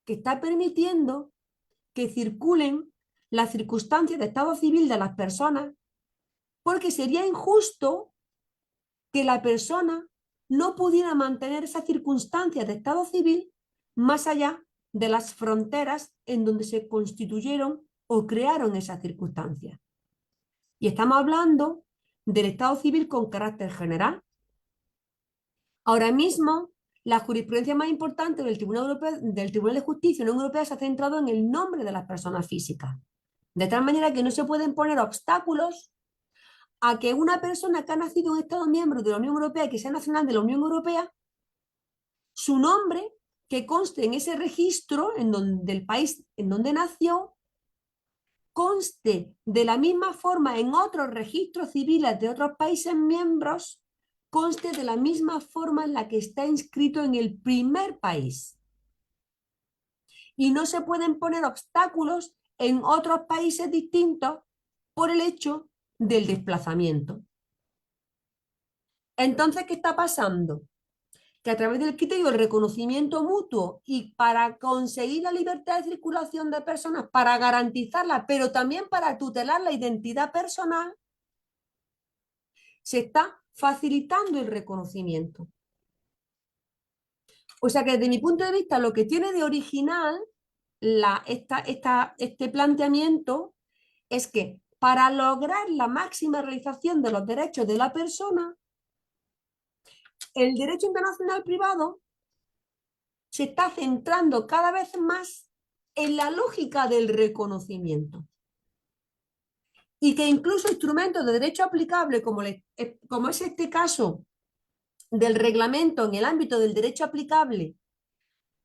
que está permitiendo que circulen las circunstancias de estado civil de las personas, porque sería injusto que la persona no pudiera mantener esas circunstancias de estado civil más allá de las fronteras en donde se constituyeron o crearon esas circunstancias. Y estamos hablando del Estado civil con carácter general. Ahora mismo, la jurisprudencia más importante del Tribunal de Justicia de la Unión Europea se ha centrado en el nombre de las personas físicas, de tal manera que no se pueden poner obstáculos a que una persona que ha nacido en un Estado miembro de la Unión Europea y que sea nacional de la Unión Europea, su nombre que conste en ese registro del país en donde nació, conste de la misma forma en otros registros civiles de otros países miembros, conste de la misma forma en la que está inscrito en el primer país. Y no se pueden poner obstáculos en otros países distintos por el hecho del desplazamiento. Entonces, ¿qué está pasando? Que a través del criterio del reconocimiento mutuo y para conseguir la libertad de circulación de personas, para garantizarla, pero también para tutelar la identidad personal, se está facilitando el reconocimiento. O sea que desde mi punto de vista, lo que tiene de original este planteamiento es que para lograr la máxima realización de los derechos de la persona, el derecho internacional privado se está centrando cada vez más en la lógica del reconocimiento. Y que incluso instrumentos de derecho aplicable, como es este caso del reglamento en el ámbito del derecho aplicable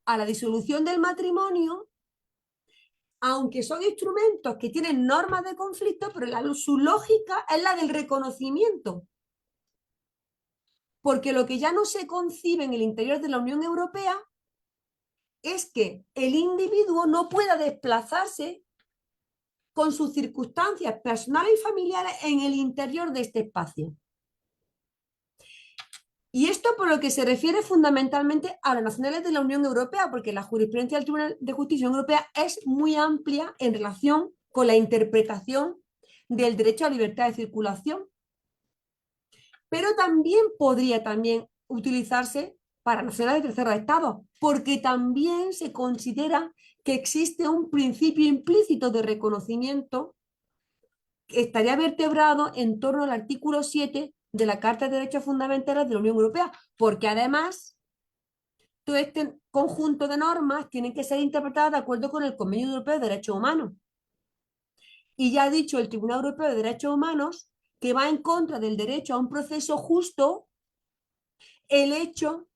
a la disolución del matrimonio, aunque son instrumentos que tienen normas de conflicto, pero su lógica es la del reconocimiento. Porque lo que ya no se concibe en el interior de la Unión Europea es que el individuo no pueda desplazarse con sus circunstancias personales y familiares en el interior de este espacio. Y esto por lo que se refiere fundamentalmente a las nacionales de la Unión Europea, porque la jurisprudencia del Tribunal de Justicia de la Unión Europea es muy amplia en relación con la interpretación del derecho a libertad de circulación. Pero también podría utilizarse para nacionales de terceros estados, porque también se considera que existe un principio implícito de reconocimiento que estaría vertebrado en torno al artículo 7 de la Carta de Derechos Fundamentales de la Unión Europea, porque además todo este conjunto de normas tienen que ser interpretadas de acuerdo con el Convenio Europeo de Derechos Humanos. Y ya ha dicho el Tribunal Europeo de Derechos Humanos que va en contra del derecho a un proceso justo el hecho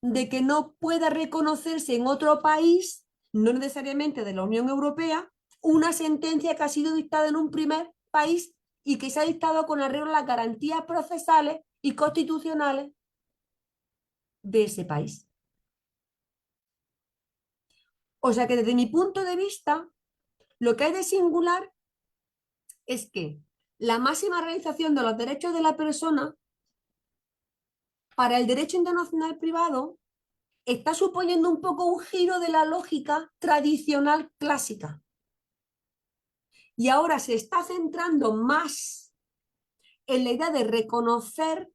de que no pueda reconocerse en otro país, no necesariamente de la Unión Europea, una sentencia que ha sido dictada en un primer país y que se ha dictado con arreglo a las garantías procesales y constitucionales de ese país. O sea que desde mi punto de vista, lo que hay de singular es que la máxima realización de los derechos de la persona para el derecho internacional privado está suponiendo un poco un giro de la lógica tradicional clásica. Y ahora se está centrando más en la idea de reconocer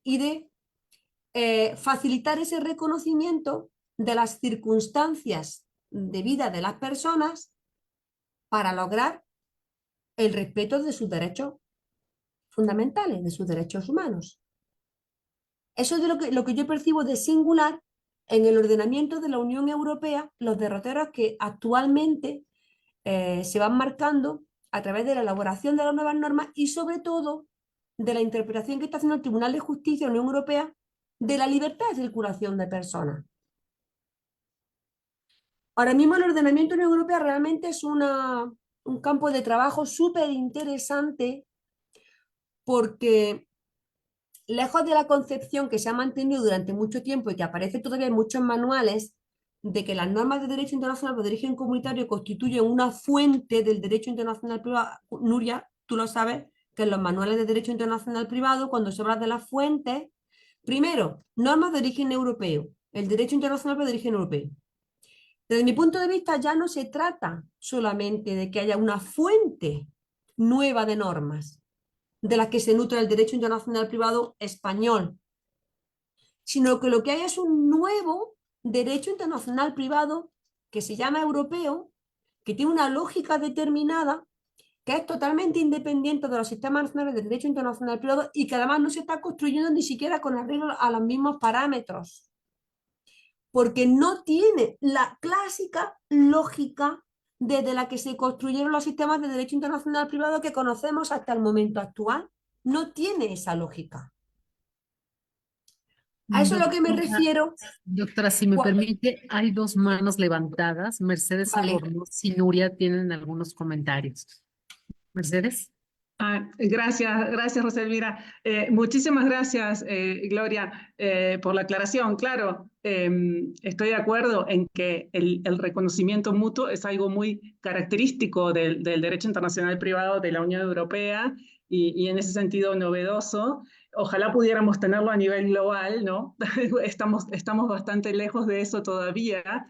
y de facilitar ese reconocimiento de las circunstancias de vida de las personas para lograr el respeto de sus derechos fundamentales, de sus derechos humanos. Eso es de lo que yo percibo de singular en el ordenamiento de la Unión Europea, los derroteros que actualmente se van marcando a través de la elaboración de las nuevas normas y sobre todo de la interpretación que está haciendo el Tribunal de Justicia de la Unión Europea de la libertad de circulación de personas. Ahora mismo el ordenamiento de la Unión Europea realmente es un campo de trabajo súper interesante porque lejos de la concepción que se ha mantenido durante mucho tiempo y que aparece todavía en muchos manuales de que las normas de derecho internacional o de origen comunitario constituyen una fuente del derecho internacional privado, Nuria, tú lo sabes, que en los manuales de derecho internacional privado, cuando se habla de las fuentes, primero, normas de origen europeo, el derecho internacional de origen europeo. Desde mi punto de vista ya no se trata solamente de que haya una fuente nueva de normas de las que se nutre el derecho internacional privado español, sino que lo que hay es un nuevo derecho internacional privado que se llama europeo, que tiene una lógica determinada, que es totalmente independiente de los sistemas nacionales de derecho internacional privado y que además no se está construyendo ni siquiera con arreglo a los mismos parámetros, porque no tiene la clásica lógica desde la que se construyeron los sistemas de derecho internacional privado que conocemos hasta el momento actual. No tiene esa lógica. A eso es a lo que me refiero. Doctora, si me Cua- permite, hay dos manos levantadas. Mercedes Vale. Albornoz y Nuria tienen algunos comentarios. Mercedes. Gracias, Rosa Elvira. Muchísimas gracias, Gloria, por la aclaración. Claro, estoy de acuerdo en que el reconocimiento mutuo es algo muy característico del derecho internacional privado de la Unión Europea y en ese sentido novedoso. Ojalá pudiéramos tenerlo a nivel global, ¿no? Estamos bastante lejos de eso todavía.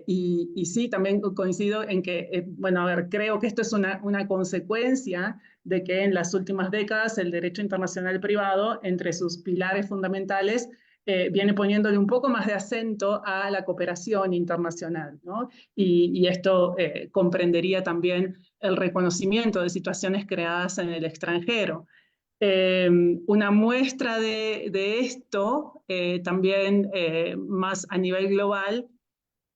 Y sí, también coincido en que, bueno, a ver, creo que esto es una consecuencia de que en las últimas décadas el derecho internacional privado, entre sus pilares fundamentales, viene poniéndole un poco más de acento a la cooperación internacional, ¿no? Y esto comprendería también el reconocimiento de situaciones creadas en el extranjero. Una muestra de esto, también más a nivel global,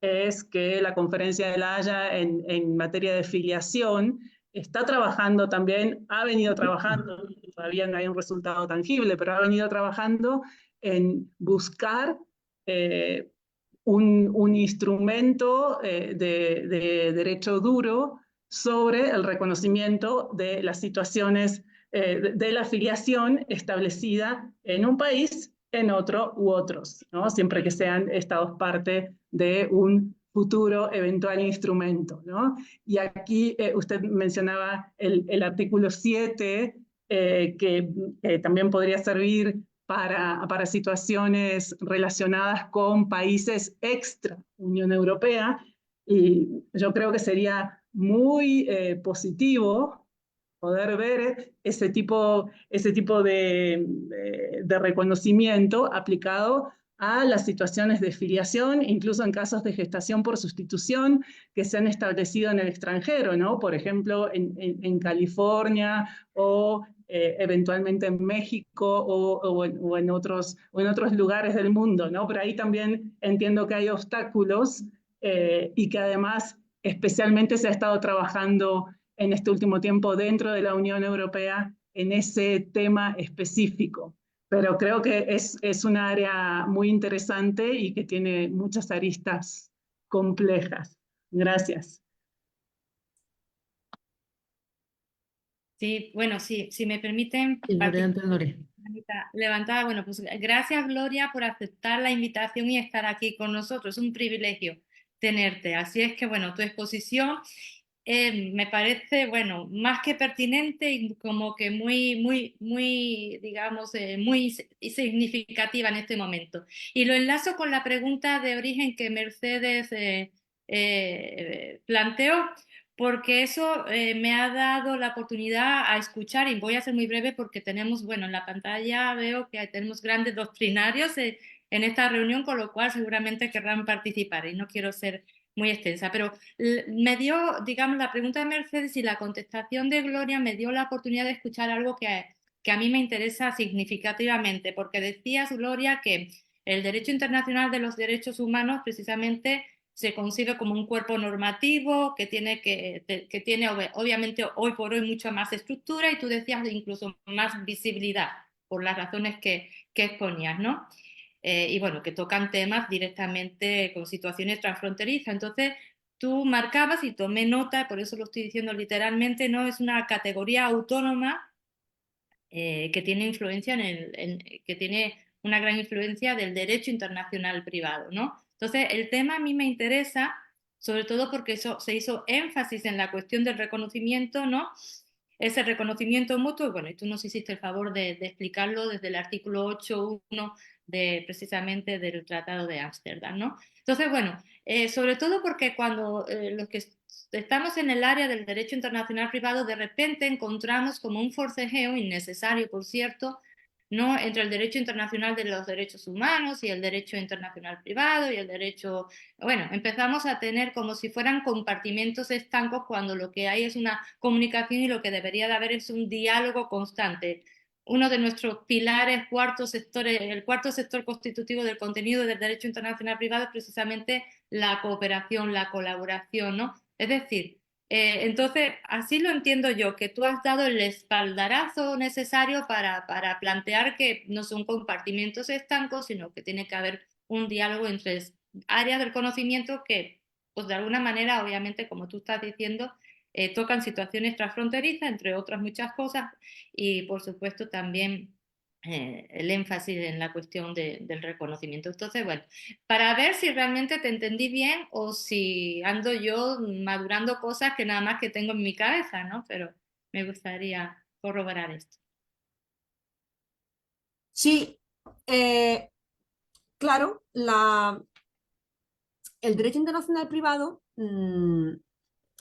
es que la Conferencia de La Haya en materia de filiación está trabajando también, ha venido trabajando, todavía no hay un resultado tangible, pero ha venido trabajando en buscar un instrumento de derecho duro sobre el reconocimiento de las situaciones de la filiación establecida en un país, en otro u otros, ¿no? Siempre que sean estados parte de un futuro eventual instrumento, ¿no? Y aquí usted mencionaba artículo 7, que también podría servir para situaciones relacionadas con países extra Unión Europea, y yo creo que sería muy positivo poder ver ese tipo de reconocimiento aplicado a las situaciones de filiación, incluso en casos de gestación por sustitución que se han establecido en el extranjero, ¿no? Por ejemplo, en California o eventualmente en México o en otros lugares del mundo, ¿no? Pero ahí también entiendo que hay obstáculos y que además especialmente se ha estado trabajando en este último tiempo dentro de la Unión Europea en ese tema específico. Pero creo que es un área muy interesante y que tiene muchas aristas complejas. Gracias. Sí, bueno, sí, si me permiten Sí, adelante, Nuria. levantada, bueno, pues gracias, Gloria, por aceptar la invitación y estar aquí con nosotros. Es un privilegio tenerte. Así es que, bueno, tu exposición me parece, bueno, más que pertinente y como que muy, digamos, muy significativa en este momento. Y lo enlazo con la pregunta de origen que Mercedes planteó, porque eso me ha dado la oportunidad a escuchar, y voy a ser muy breve porque tenemos, bueno, en la pantalla veo que tenemos grandes doctrinarios en esta reunión, con lo cual seguramente querrán participar y no quiero ser muy extensa, pero me dio, digamos, la pregunta de Mercedes y la contestación de Gloria me dio la oportunidad de escuchar algo que a mí me interesa significativamente, porque decías, Gloria, que el derecho internacional de los derechos humanos precisamente se concibe como un cuerpo normativo que tiene obviamente hoy por hoy mucha más estructura y tú decías incluso más visibilidad por las razones que exponías, ¿no? Y bueno, que tocan temas directamente con situaciones transfronterizas. Entonces, tú marcabas y tomé nota, por eso lo estoy diciendo literalmente, ¿no? Es una categoría autónoma que tiene influencia que tiene una gran influencia del derecho internacional privado, ¿no? Entonces, el tema a mí me interesa, sobre todo porque se hizo énfasis en la cuestión del reconocimiento, ¿no? Ese reconocimiento mutuo, bueno, y tú nos hiciste el favor de explicarlo desde el artículo 8.1 precisamente del Tratado de Ámsterdam, ¿no? Entonces, bueno, sobre todo porque cuando los que estamos en el área del derecho internacional privado, de repente encontramos como un forcejeo innecesario, por cierto, ¿no? Entre el derecho internacional de los derechos humanos y el derecho internacional privado y el derecho... Bueno, empezamos a tener como si fueran compartimentos estancos cuando lo que hay es una comunicación y lo que debería de haber es un diálogo constante. Uno de nuestros pilares, el cuarto sector constitutivo del contenido del derecho internacional privado es precisamente la cooperación, la colaboración, ¿no? Es decir, entonces, así lo entiendo yo, que tú has dado el espaldarazo necesario para plantear que no son compartimentos estancos, sino que tiene que haber un diálogo entre áreas del conocimiento que, pues de alguna manera, obviamente, como tú estás diciendo, tocan situaciones transfronterizas, entre otras muchas cosas, y por supuesto también el énfasis en la cuestión del reconocimiento. Entonces, bueno, para ver si realmente te entendí bien o si ando yo madurando cosas que nada más que tengo en mi cabeza, ¿no? Pero me gustaría corroborar esto. Sí, claro, el derecho internacional privado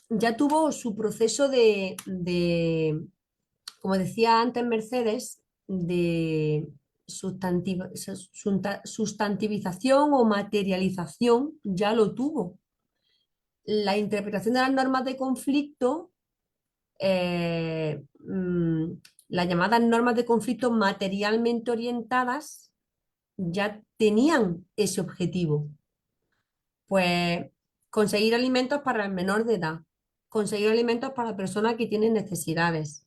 ya tuvo su proceso como decía antes Mercedes, de sustantivización o materialización, ya lo tuvo. La interpretación de las normas de conflicto, las llamadas normas de conflicto materialmente orientadas, ya tenían ese objetivo. Pues conseguir alimentos para el menor de edad, conseguir alimentos para personas que tienen necesidades.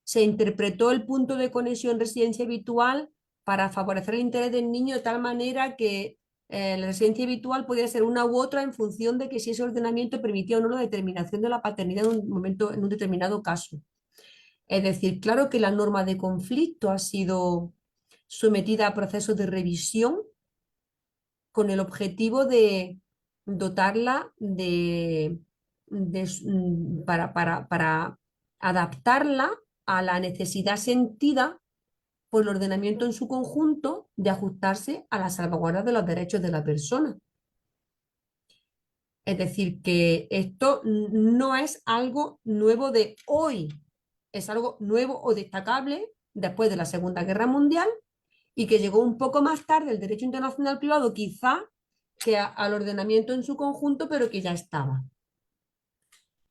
Se interpretó el punto de conexión residencia habitual para favorecer el interés del niño de tal manera que la residencia habitual podía ser una u otra en función de que si ese ordenamiento permitía o no la determinación de la paternidad en un momento, en un determinado caso. Es decir, claro que la norma de conflicto ha sido sometida a procesos de revisión con el objetivo de dotarla para adaptarla a la necesidad sentida por el ordenamiento en su conjunto de ajustarse a las salvaguardas de los derechos de la persona. Es decir, que esto no es algo nuevo de hoy, es algo nuevo o destacable después de la Segunda Guerra Mundial y que llegó un poco más tarde el derecho internacional privado, quizá que al ordenamiento en su conjunto, pero que ya estaba.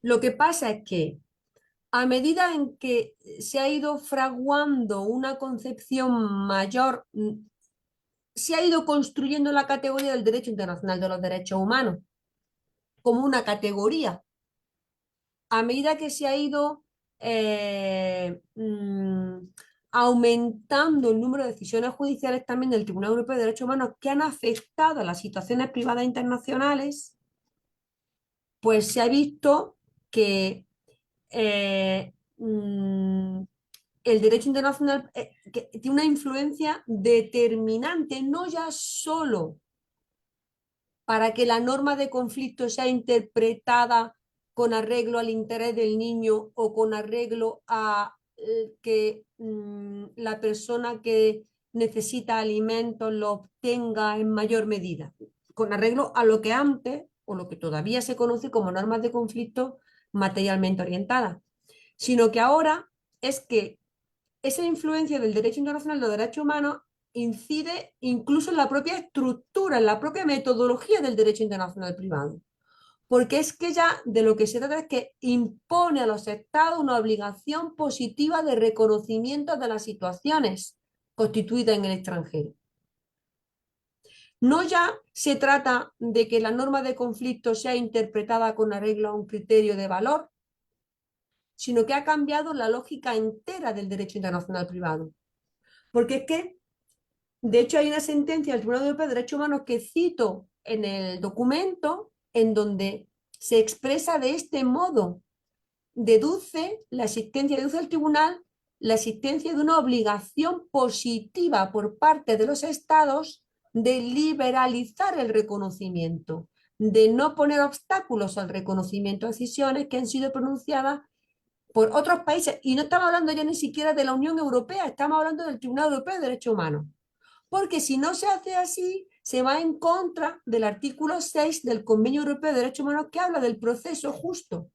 Lo que pasa es que a medida en que se ha ido fraguando una concepción mayor, se ha ido construyendo la categoría del derecho internacional de los derechos humanos como una categoría. A medida que se ha ido aumentando el número de decisiones judiciales también del Tribunal Europeo de Derechos Humanos que han afectado a las situaciones privadas internacionales, pues se ha visto que el derecho internacional que tiene una influencia determinante, no ya solo para que la norma de conflicto sea interpretada con arreglo al interés del niño o con arreglo a que la persona que necesita alimentos lo obtenga en mayor medida, con arreglo a lo que antes o lo que todavía se conoce como normas de conflicto materialmente orientadas, sino que ahora es que esa influencia del derecho internacional de los derechos humanos incide incluso en la propia estructura, en la propia metodología del derecho internacional privado. Porque es que ya de lo que se trata es que impone a los estados una obligación positiva de reconocimiento de las situaciones constituidas en el extranjero. No ya se trata de que la norma de conflicto sea interpretada con arreglo a un criterio de valor, sino que ha cambiado la lógica entera del derecho internacional privado. Porque es que, de hecho, hay una sentencia del Tribunal Europeo de Derechos Humanos que cito en el documento, en donde se expresa de este modo. Deduce el tribunal la existencia de una obligación positiva por parte de los estados de liberalizar el reconocimiento, de no poner obstáculos al reconocimiento de decisiones que han sido pronunciadas por otros países. Y no estamos hablando ya ni siquiera de la Unión Europea, estamos hablando del Tribunal Europeo de Derechos Humanos. Porque si no se hace así, se va en contra del artículo 6 del Convenio Europeo de Derechos Humanos que habla del proceso justo,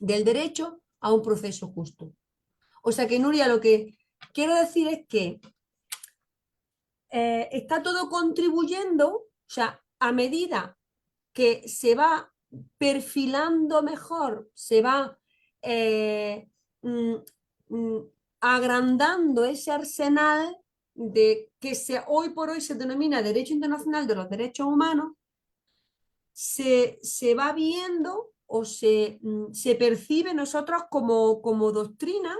del derecho a un proceso justo. O sea que, Nuria, lo que quiero decir es que está todo contribuyendo, o sea, a medida que se va perfilando mejor, se va eh, mm, mm, agrandando ese arsenal de que hoy por hoy se denomina Derecho Internacional de los Derechos Humanos, se va viendo o se percibe nosotros como doctrina,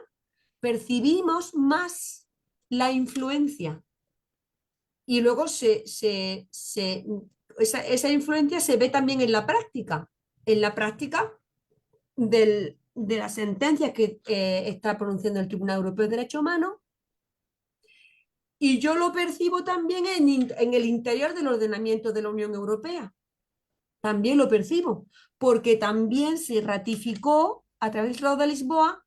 percibimos más la influencia y luego esa influencia se ve también en la práctica de la sentencia que está pronunciando el Tribunal Europeo de Derechos Humanos, y yo lo percibo también en el interior del ordenamiento de la Unión Europea. También lo percibo, porque también se ratificó a través del Tratado de Lisboa,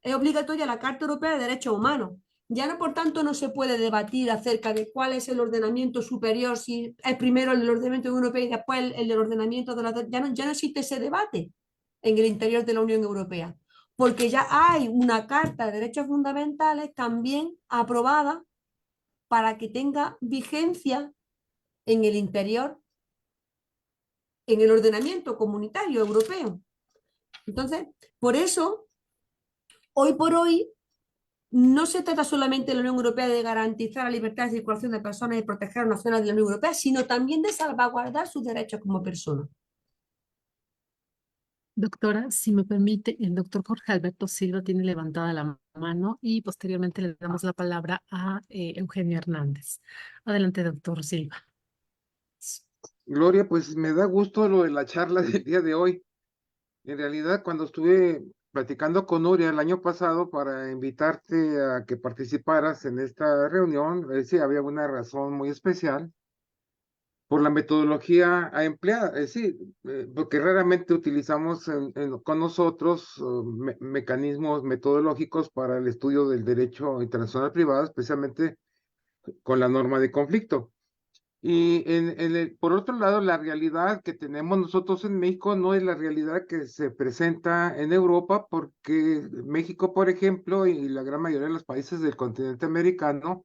es obligatoria la Carta Europea de Derechos Humanos. Ya no, por tanto, no se puede debatir acerca de cuál es el ordenamiento superior, si es primero el del ordenamiento europeo y después el del ordenamiento de la... Ya no existe ese debate en el interior de la Unión Europea, porque ya hay una Carta de Derechos Fundamentales también aprobada para que tenga vigencia en el interior, en el ordenamiento comunitario europeo. Entonces, por eso, hoy por hoy, no se trata solamente de la Unión Europea de garantizar la libertad de circulación de personas y proteger a los nacionales de la Unión Europea, sino también de salvaguardar sus derechos como personas. Doctora, si me permite, el doctor Jorge Alberto Silva tiene levantada la mano y posteriormente le damos la palabra a Eugenio Hernández. Adelante, doctor Silva. Gloria, pues me da gusto lo de la charla del día de hoy. En realidad, cuando estuve platicando con Nuria el año pasado para invitarte a que participaras en esta reunión, sí, había una razón muy especial por la metodología empleada, sí, porque raramente utilizamos con nosotros mecanismos metodológicos para el estudio del derecho internacional privado, especialmente con la norma de conflicto. Y por otro lado, la realidad que tenemos nosotros en México no es la realidad que se presenta en Europa, porque México, por ejemplo, y la gran mayoría de los países del continente americano,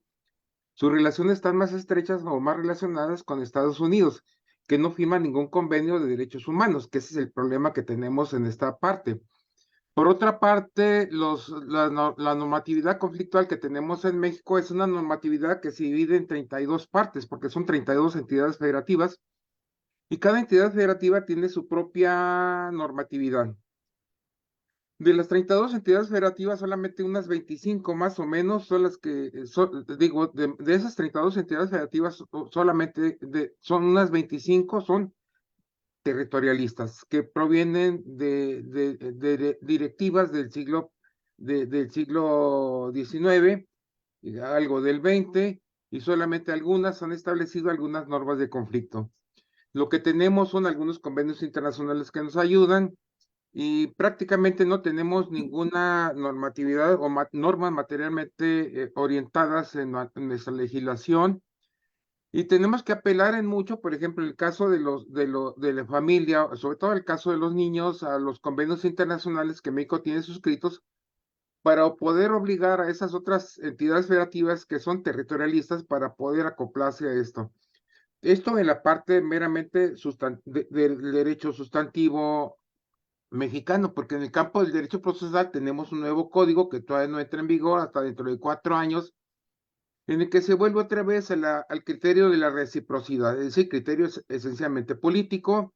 sus relaciones están más estrechas o más relacionadas con Estados Unidos, que no firma ningún convenio de derechos humanos, que ese es el problema que tenemos en esta parte. Por otra parte, la normatividad conflictual que tenemos en México es una normatividad que se divide en 32 partes, porque son 32 entidades federativas, y cada entidad federativa tiene su propia normatividad. De las 32 entidades federativas, solamente unas 25 más o menos son las que, digo, de esas 32 entidades federativas, solamente son unas 25 son territorialistas, que provienen de directivas del siglo XIX, y algo del XX, y solamente algunas han establecido algunas normas de conflicto. Lo que tenemos son algunos convenios internacionales que nos ayudan, y prácticamente no tenemos ninguna normatividad o normas materialmente orientadas en nuestra legislación. Y tenemos que apelar en mucho, por ejemplo, el caso de la familia, sobre todo el caso de los niños, a los convenios internacionales que México tiene suscritos, para poder obligar a esas otras entidades federativas que son territorialistas para poder acoplarse a esto. Esto en la parte meramente del derecho sustantivo mexicano, porque en el campo del derecho procesal tenemos un nuevo código que todavía no entra en vigor hasta dentro de 4 años, en el que se vuelve otra vez al criterio de la reciprocidad, es decir, criterio esencialmente político.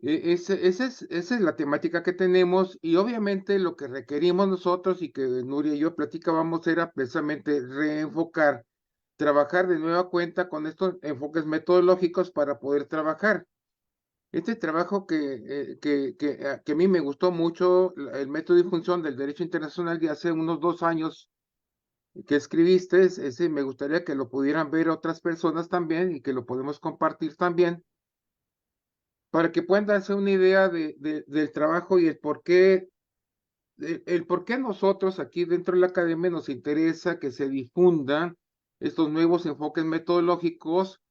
Esa es la temática que tenemos, y obviamente lo que requerimos nosotros y que Nuria y yo platicábamos era precisamente reenfocar, trabajar de nueva cuenta con estos enfoques metodológicos para poder trabajar. Este trabajo que a mí me gustó mucho, el método de función del derecho internacional de hace unos 2 años, que escribiste, ese me gustaría que lo pudieran ver otras personas también y que lo podemos compartir también, para que puedan darse una idea del trabajo y el por qué nosotros aquí dentro de la academia nos interesa que se difundan estos nuevos enfoques metodológicos.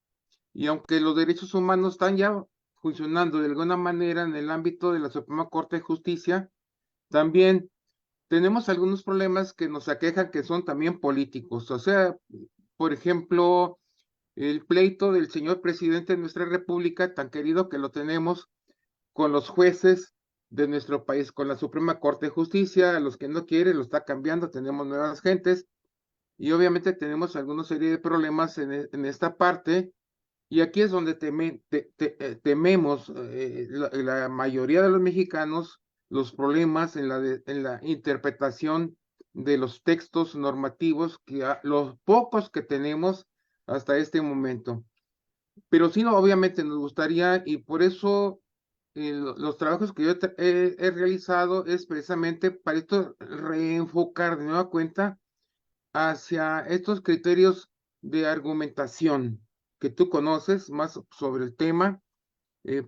Y aunque los derechos humanos están ya funcionando de alguna manera en el ámbito de la Suprema Corte de Justicia, también tenemos algunos problemas que nos aquejan que son también políticos. O sea, por ejemplo, el pleito del señor presidente de nuestra república, tan querido que lo tenemos, con los jueces de nuestro país, con la Suprema Corte de Justicia, a los que no quiere, lo está cambiando, tenemos nuevas gentes, y obviamente tenemos alguna serie de problemas en esta parte, y aquí es donde tememos la mayoría de los mexicanos los problemas en la interpretación de los textos normativos, los pocos que tenemos hasta este momento. Pero sí, no, obviamente nos gustaría, y por eso los trabajos que yo he realizado es precisamente para esto reenfocar de nueva cuenta hacia estos criterios de argumentación que tú conoces más sobre el tema,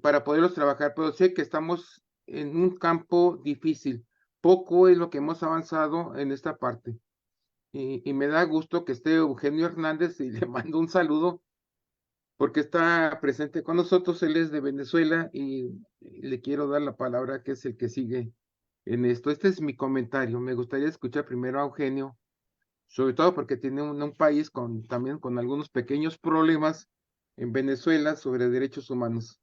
para poderlos trabajar, pero sé que estamos en un campo difícil. Poco es lo que hemos avanzado en esta parte. Y me da gusto que esté Eugenio Hernández y le mando un saludo porque está presente con nosotros. Él es de Venezuela y le quiero dar la palabra, que es el que sigue en esto. Este es mi comentario. Me gustaría escuchar primero a Eugenio, sobre todo porque tiene un país también con algunos pequeños problemas en Venezuela sobre derechos humanos.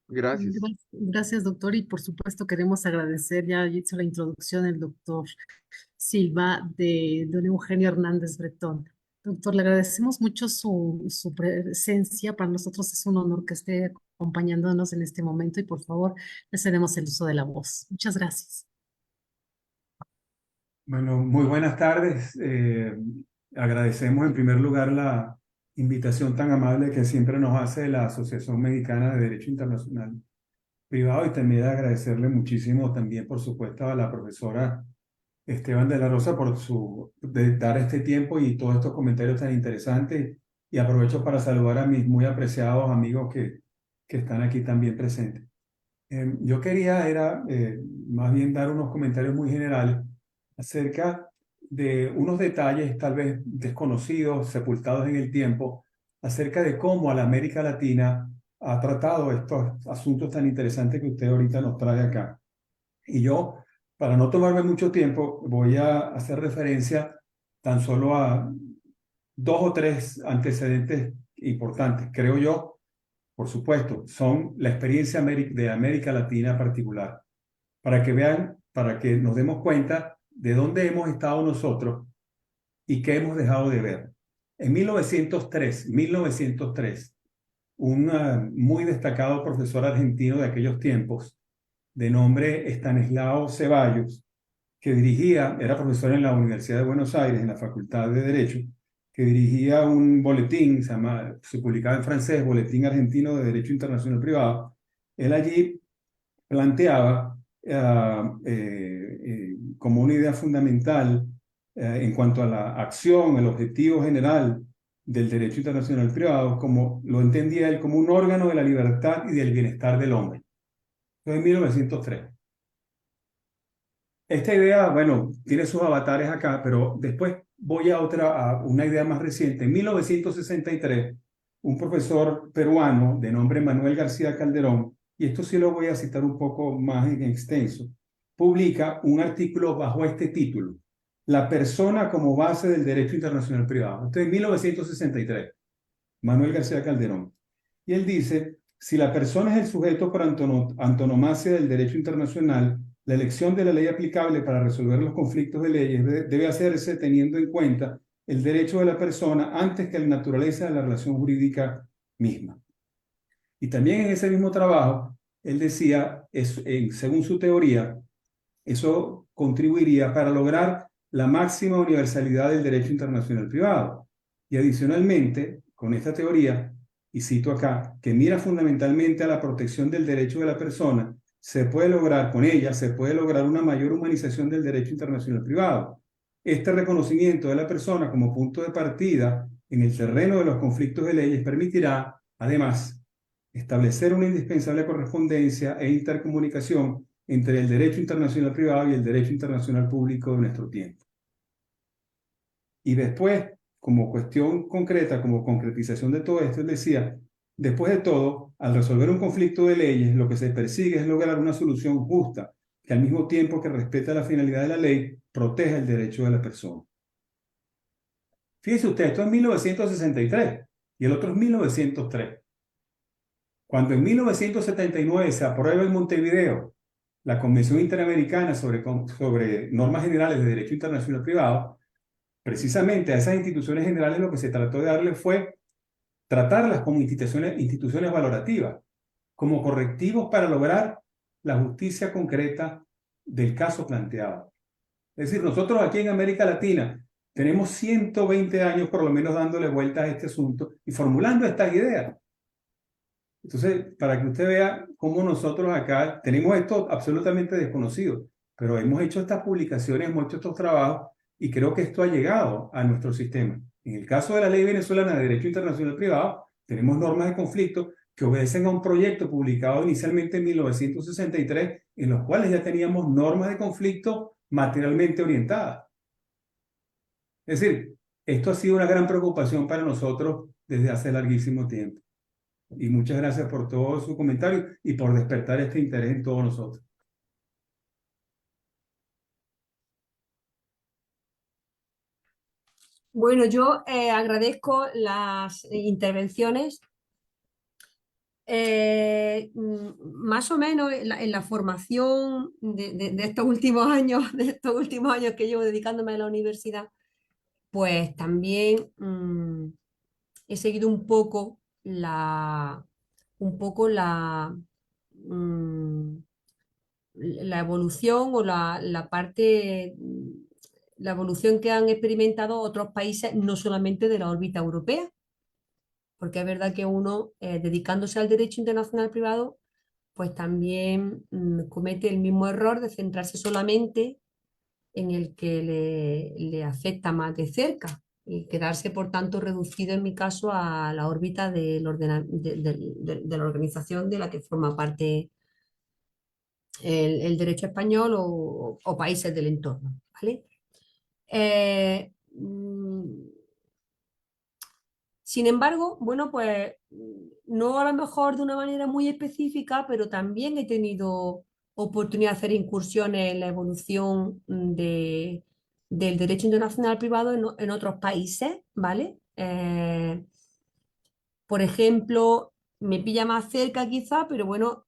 Gracias. Gracias, doctor. Y por supuesto queremos agradecer, ya hizo la introducción el doctor Silva, de don Eugenio Hernández Bretón. Doctor, le agradecemos mucho su presencia. Para nosotros es un honor que esté acompañándonos en este momento y por favor le cedemos el uso de la voz. Muchas gracias. Bueno, muy buenas tardes. Agradecemos en primer lugar la invitación tan amable que siempre nos hace la Asociación Mexicana de Derecho Internacional Privado, y también agradecerle muchísimo también, por supuesto, a la profesora Esteban de la Rosa por dar este tiempo y todos estos comentarios tan interesantes, y aprovecho para saludar a mis muy apreciados amigos que están aquí también presentes. Yo quería más bien dar unos comentarios muy generales acerca de unos detalles tal vez desconocidos, sepultados en el tiempo, acerca de cómo a la América Latina ha tratado estos asuntos tan interesantes que usted ahorita nos trae acá. Y yo, para no tomarme mucho tiempo, voy a hacer referencia tan solo a 2 o 3 antecedentes importantes, creo yo. Por supuesto, son la experiencia de América Latina en particular, para que vean, para que nos demos cuenta de dónde hemos estado nosotros y qué hemos dejado de ver. En 1903, un muy destacado profesor argentino de aquellos tiempos, de nombre Estanislao Ceballos, que era profesor en la Universidad de Buenos Aires, en la Facultad de Derecho, que dirigía un boletín, se publicaba en francés, Boletín Argentino de Derecho Internacional Privado. Él allí planteaba como una idea fundamental en cuanto a la acción, el objetivo general del derecho internacional privado, como lo entendía él, como un órgano de la libertad y del bienestar del hombre. Entonces, en 1903. Esta idea, bueno, tiene sus avatares acá, pero después voy a una idea más reciente. En 1963, un profesor peruano de nombre Manuel García Calderón, y esto sí lo voy a citar un poco más en extenso, publica un artículo bajo este título: La persona como base del derecho internacional privado. Esto es en 1963, Manuel García Calderón. Y él dice: si la persona es el sujeto por antonomasia del derecho internacional, la elección de la ley aplicable para resolver los conflictos de leyes debe hacerse teniendo en cuenta el derecho de la persona antes que la naturaleza de la relación jurídica misma. Y también en ese mismo trabajo, él decía, según su teoría, eso contribuiría para lograr la máxima universalidad del derecho internacional privado. Y adicionalmente, con esta teoría, y cito acá, que mira fundamentalmente a la protección del derecho de la persona, con ella se puede lograr una mayor humanización del derecho internacional privado. Este reconocimiento de la persona como punto de partida en el terreno de los conflictos de leyes permitirá, además, establecer una indispensable correspondencia e intercomunicación entre el derecho internacional privado y el derecho internacional público de nuestro tiempo. Y después, como cuestión concreta, como concretización de todo esto, él decía: después de todo, al resolver un conflicto de leyes, lo que se persigue es lograr una solución justa, que al mismo tiempo que respeta la finalidad de la ley, proteja el derecho de la persona. Fíjese usted, esto es 1963 y el otro es 1903. Cuando en 1979 se aprueba en Montevideo la Convención Interamericana sobre Normas Generales de Derecho Internacional Privado, precisamente a esas instituciones generales lo que se trató de darle fue tratarlas como instituciones valorativas, como correctivos para lograr la justicia concreta del caso planteado. Es decir, nosotros aquí en América Latina tenemos 120 años por lo menos dándole vueltas a este asunto y formulando estas ideas. Entonces, para que usted vea cómo nosotros acá tenemos esto absolutamente desconocido, pero hemos hecho estas publicaciones, hemos hecho estos trabajos y creo que esto ha llegado a nuestro sistema. En el caso de la Ley Venezolana de Derecho Internacional Privado, tenemos normas de conflicto que obedecen a un proyecto publicado inicialmente en 1963, en los cuales ya teníamos normas de conflicto materialmente orientadas. Es decir, esto ha sido una gran preocupación para nosotros desde hace larguísimo tiempo. Y muchas gracias por todo su comentario y por despertar este interés en todos nosotros. Bueno, yo agradezco las intervenciones. Más o menos en la formación de estos últimos años, que llevo dedicándome a la universidad, pues también he seguido un poco la evolución o la evolución que han experimentado otros países, no solamente de la órbita europea, porque es verdad que uno, dedicándose al derecho internacional privado, pues también comete el mismo error de centrarse solamente en el que le afecta más de cerca y quedarse, por tanto, reducido en mi caso a la órbita de la organización de la que forma parte el derecho español o países del entorno, ¿vale? Sin embargo, bueno, pues no a lo mejor de una manera muy específica, pero también he tenido oportunidad de hacer incursiones en la evolución del derecho internacional privado en otros países, ¿vale? Por ejemplo, me pilla más cerca quizá, pero bueno,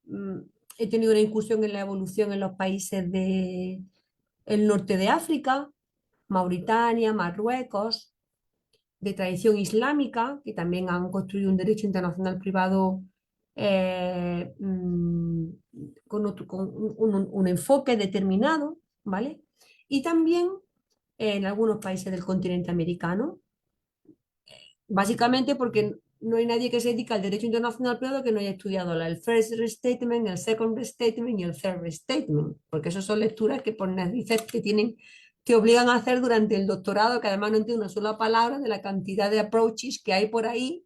he tenido una incursión en la evolución en los países del norte de África, Mauritania, Marruecos, de tradición islámica, que también han construido un derecho internacional privado con un enfoque determinado, ¿vale? Y también en algunos países del continente americano, básicamente porque no hay nadie que se dedique al derecho internacional privado que no haya estudiado el first restatement, el second restatement y el third restatement, porque esas son lecturas que por narices te obligan a hacer durante el doctorado, que además no entiendo una sola palabra de la cantidad de approaches que hay por ahí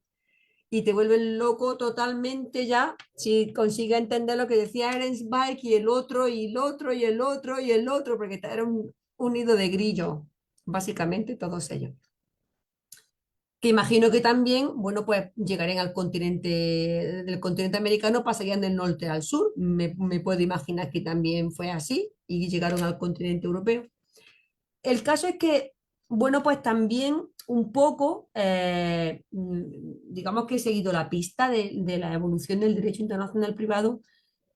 y te vuelven loco totalmente ya si consigues entender lo que decía Ernst y el otro y el otro y el otro y el otro, porque era un nido de grillo, básicamente todos ellos. Que imagino que también, bueno, pues llegarían del continente americano, pasarían del norte al sur. Me puedo imaginar que también fue así y llegaron al continente europeo. El caso es que, bueno, pues también un poco, digamos que he seguido la pista de la evolución del derecho internacional privado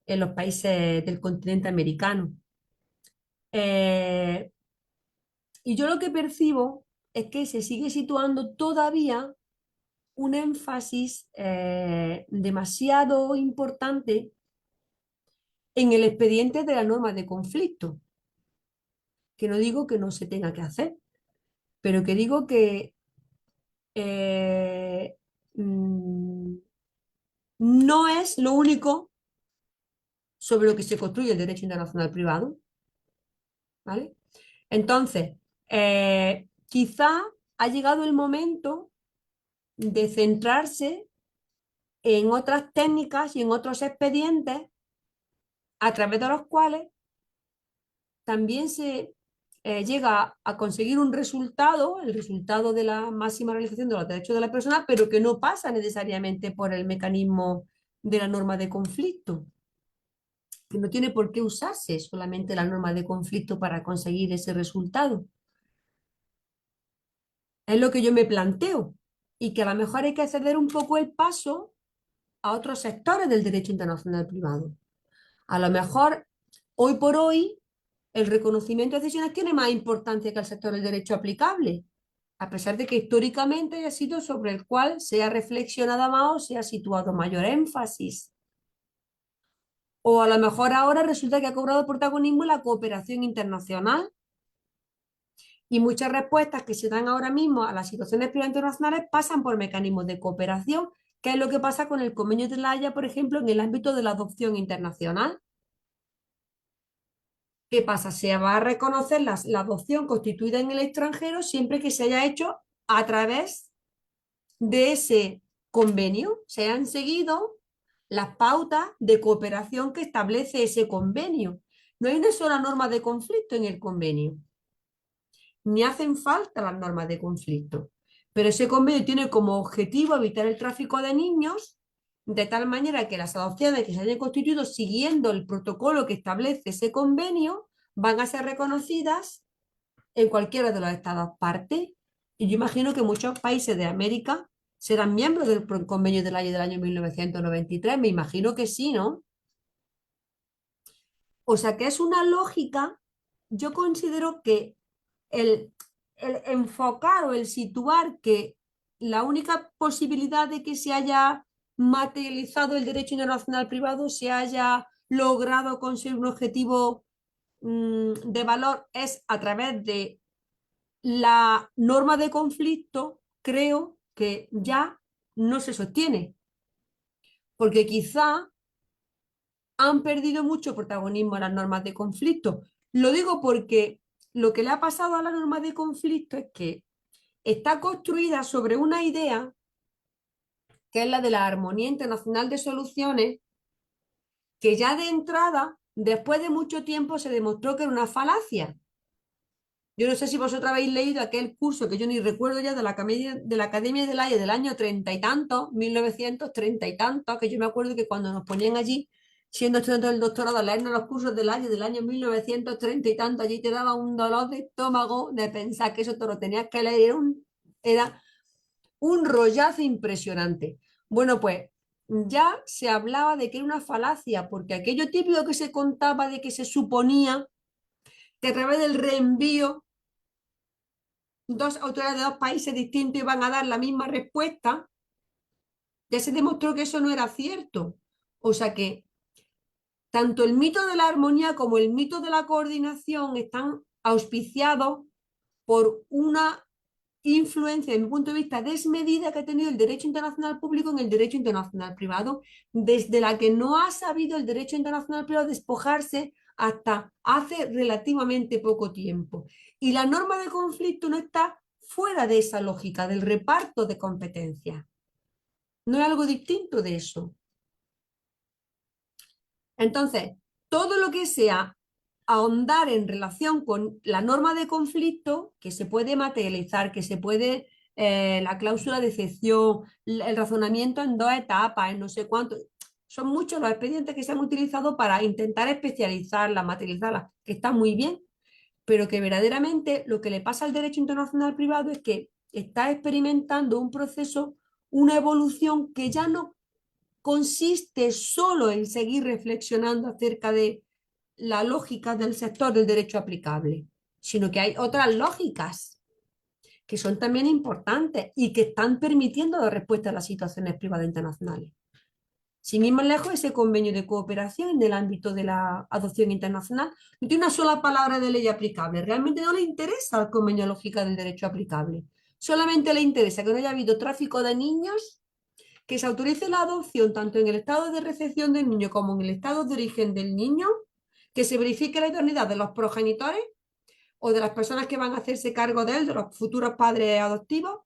en los países del continente americano. Y yo lo que percibo es que se sigue situando todavía un énfasis demasiado importante en el expediente de la norma de conflicto, que no digo que no se tenga que hacer, pero que digo que no es lo único sobre lo que se construye el derecho internacional privado, ¿vale? Entonces, quizá ha llegado el momento de centrarse en otras técnicas y en otros expedientes a través de los cuales también se llega a conseguir un resultado, el resultado de la máxima realización de los derechos de la persona, pero que no pasa necesariamente por el mecanismo de la norma de conflicto. que no tiene por qué usarse solamente la norma de conflicto para conseguir ese resultado. Es lo que yo me planteo y que a lo mejor hay que ceder un poco el paso a otros sectores del derecho internacional privado. A lo mejor, hoy por hoy, el reconocimiento de decisiones tiene más importancia que el sector del derecho aplicable, a pesar de que históricamente haya sido sobre el cual se ha reflexionado más o se ha situado mayor énfasis. O a lo mejor ahora resulta que ha cobrado protagonismo la cooperación internacional y muchas respuestas que se dan ahora mismo a las situaciones privadas internacionales pasan por mecanismos de cooperación, que es lo que pasa con el Convenio de La Haya, por ejemplo, en el ámbito de la adopción internacional. ¿Qué pasa? Se va a reconocer la adopción constituida en el extranjero siempre que se haya hecho a través de ese convenio, se han seguido las pautas de cooperación que establece ese convenio. No hay una sola norma de conflicto en el convenio, ni hacen falta las normas de conflicto. Pero ese convenio tiene como objetivo evitar el tráfico de niños, de tal manera que las adopciones que se hayan constituido siguiendo el protocolo que establece ese convenio van a ser reconocidas en cualquiera de los estados partes. Y yo imagino que muchos países de América serán miembros del convenio de La Haya del año 1993. Me imagino que sí, ¿no? O sea que es una lógica. Yo considero que el, el enfocar o el situar que la única posibilidad de que se haya materializado el derecho internacional privado, se haya logrado conseguir un objetivo de valor es a través de la norma de conflicto, creo que ya no se sostiene, porque quizá han perdido mucho protagonismo las normas de conflicto. Lo digo porque lo que le ha pasado a la norma de conflicto es que está construida sobre una idea que es la de la armonía internacional de soluciones, que ya de entrada, después de mucho tiempo, se demostró que era una falacia. Yo no sé si vosotros habéis leído aquel curso que yo ni recuerdo ya de la Academia de La Haya del año 30 y tanto, 1930 y tanto, que yo me acuerdo que cuando nos ponían allí, siendo estudiantes del doctorado, a leernos los cursos de La Haya del año 1930 y tanto, allí te daba un dolor de estómago de pensar que eso te lo tenías que leer, era un rollazo impresionante. Bueno, pues ya se hablaba de que era una falacia, porque aquello típico que se contaba de que se suponía que a través del reenvío dos autoridades de dos países distintos iban a dar la misma respuesta, ya se demostró que eso no era cierto. O sea que tanto el mito de la armonía como el mito de la coordinación están auspiciados por una influencia, desde mi punto de vista, desmedida que ha tenido el derecho internacional público en el derecho internacional privado, desde la que no ha sabido el derecho internacional privado despojarse hasta hace relativamente poco tiempo. Y la norma de conflicto no está fuera de esa lógica del reparto de competencias. No es algo distinto de eso. Entonces, todo lo que sea ahondar en relación con la norma de conflicto, que se puede materializar, que se puede, la cláusula de excepción, el razonamiento en dos etapas, en no sé cuánto, son muchos los expedientes que se han utilizado para intentar especializarla, materializarla, que está muy bien, pero que verdaderamente lo que le pasa al derecho internacional privado es que está experimentando un proceso, una evolución que ya no consiste solo en seguir reflexionando acerca de la lógica del sector del derecho aplicable, sino que hay otras lógicas que son también importantes y que están permitiendo dar respuesta a las situaciones privadas internacionales. Sin ir más lejos, ese convenio de cooperación en el ámbito de la adopción internacional no tiene una sola palabra de ley aplicable. Realmente no le interesa la convenio lógica del derecho aplicable. Solamente le interesa que no haya habido tráfico de niños, que se autorice la adopción tanto en el estado de recepción del niño como en el estado de origen del niño, que se verifique la idoneidad de los progenitores o de las personas que van a hacerse cargo de él, de los futuros padres adoptivos,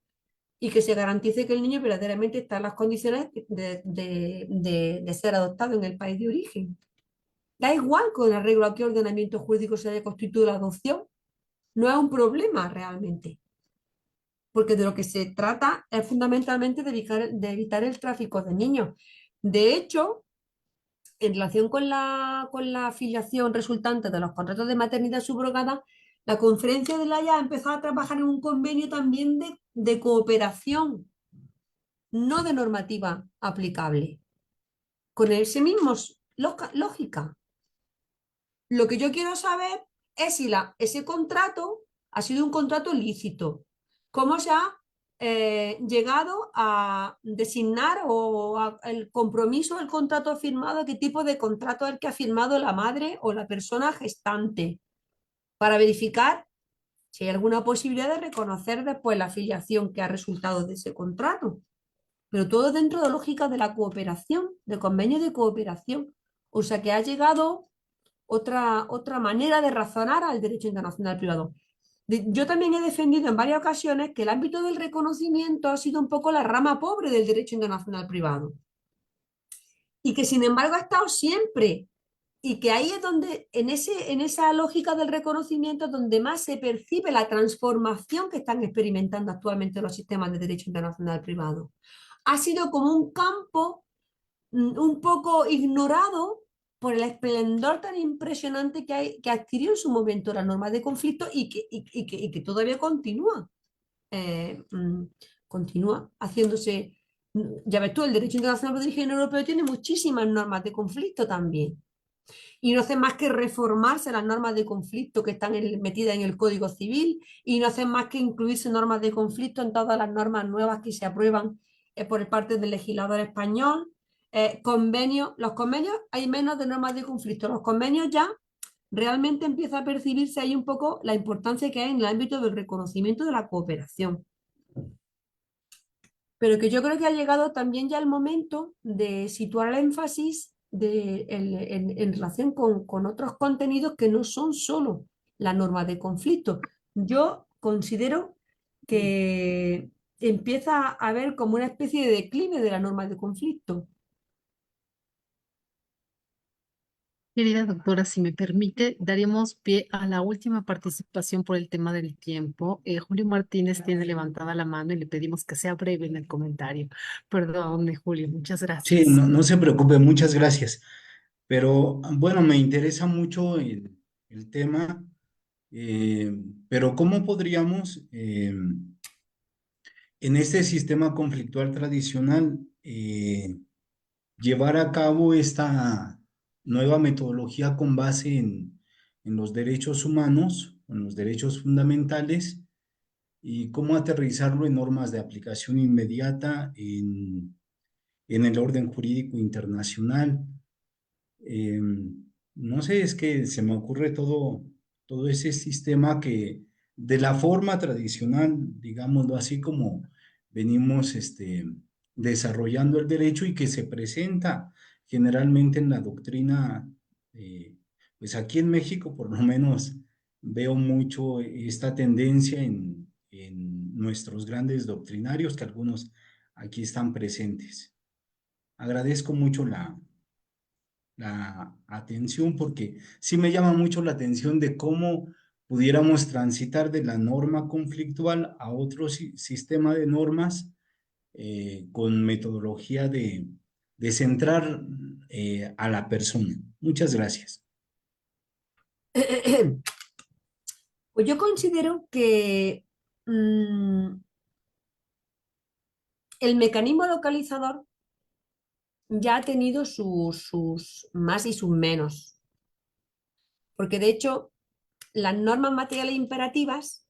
y que se garantice que el niño verdaderamente está en las condiciones de ser adoptado en el país de origen. Da igual con el arreglo a qué ordenamiento jurídico se haya constituido la adopción, no es un problema realmente, porque de lo que se trata es fundamentalmente de evitar el tráfico de niños. De hecho, en relación con la afiliación resultante de los contratos de maternidad subrogada, la Conferencia de La Haya ha empezado a trabajar en un convenio también de cooperación, no de normativa aplicable, con ese mismo lógica. Lo que yo quiero saber es si ese contrato ha sido un contrato lícito, cómo se ha llegado a designar el compromiso del contrato firmado, qué tipo de contrato es el que ha firmado la madre o la persona gestante, para verificar si hay alguna posibilidad de reconocer después la afiliación que ha resultado de ese contrato. Pero todo dentro de lógica de la cooperación, de convenio de cooperación. O sea que ha llegado otra manera de razonar al derecho internacional privado. Yo también he defendido en varias ocasiones que el ámbito del reconocimiento ha sido un poco la rama pobre del derecho internacional privado y que sin embargo ha estado siempre, y que ahí es donde, en esa lógica del reconocimiento, es donde más se percibe la transformación que están experimentando actualmente los sistemas de derecho internacional privado. Ha sido como un campo un poco ignorado por el esplendor tan impresionante que adquirió en su momento la norma de conflicto y que todavía continúa. Continúa haciéndose. Ya ves tú, el derecho internacional de origen europeo tiene muchísimas normas de conflicto también. Y no hacen más que reformarse las normas de conflicto que están metidas en el Código Civil, y no hacen más que incluirse normas de conflicto en todas las normas nuevas que se aprueban por parte del legislador español. Los convenios, hay menos de normas de conflicto. Los convenios ya realmente empieza a percibirse ahí un poco la importancia que hay en el ámbito del reconocimiento de la cooperación. Pero que yo creo que ha llegado también ya el momento de situar el énfasis en relación con otros contenidos que no son solo la norma de conflicto. Yo considero que empieza a haber como una especie de declive de la norma de conflicto. Querida doctora, si me permite, daríamos pie a la última participación por el tema del tiempo. Julio Martínez tiene levantada la mano y le pedimos que sea breve en el comentario. Perdón, Julio, muchas Sí, gracias. no se preocupe, muchas gracias. Pero bueno, me interesa mucho el tema, eh, pero ¿cómo podríamos en este sistema conflictual tradicional llevar a cabo esta nueva metodología con base en los derechos humanos, en los derechos fundamentales, y cómo aterrizarlo en normas de aplicación inmediata en el orden jurídico internacional? Eh, no sé, es que se me ocurre todo ese sistema que de la forma tradicional, digámoslo así, como venimos desarrollando el derecho y que se presenta generalmente en la doctrina, pues aquí en México por lo menos veo mucho esta tendencia en nuestros grandes doctrinarios, que algunos aquí están presentes. Agradezco mucho la atención porque sí me llama mucho la atención de cómo pudiéramos transitar de la norma conflictual a otro sistema de normas con metodología de centrar a la persona. Muchas gracias. Pues yo considero que el mecanismo localizador ya ha tenido sus más y sus menos, porque de hecho las normas materiales imperativas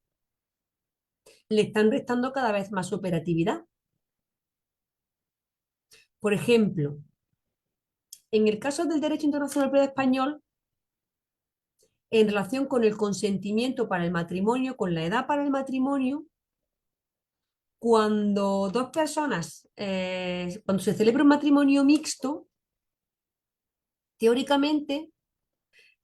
le están restando cada vez más operatividad. Por ejemplo, en el caso del derecho internacional privado español, en relación con el consentimiento para el matrimonio, con la edad para el matrimonio, cuando dos personas, cuando se celebra un matrimonio mixto, teóricamente,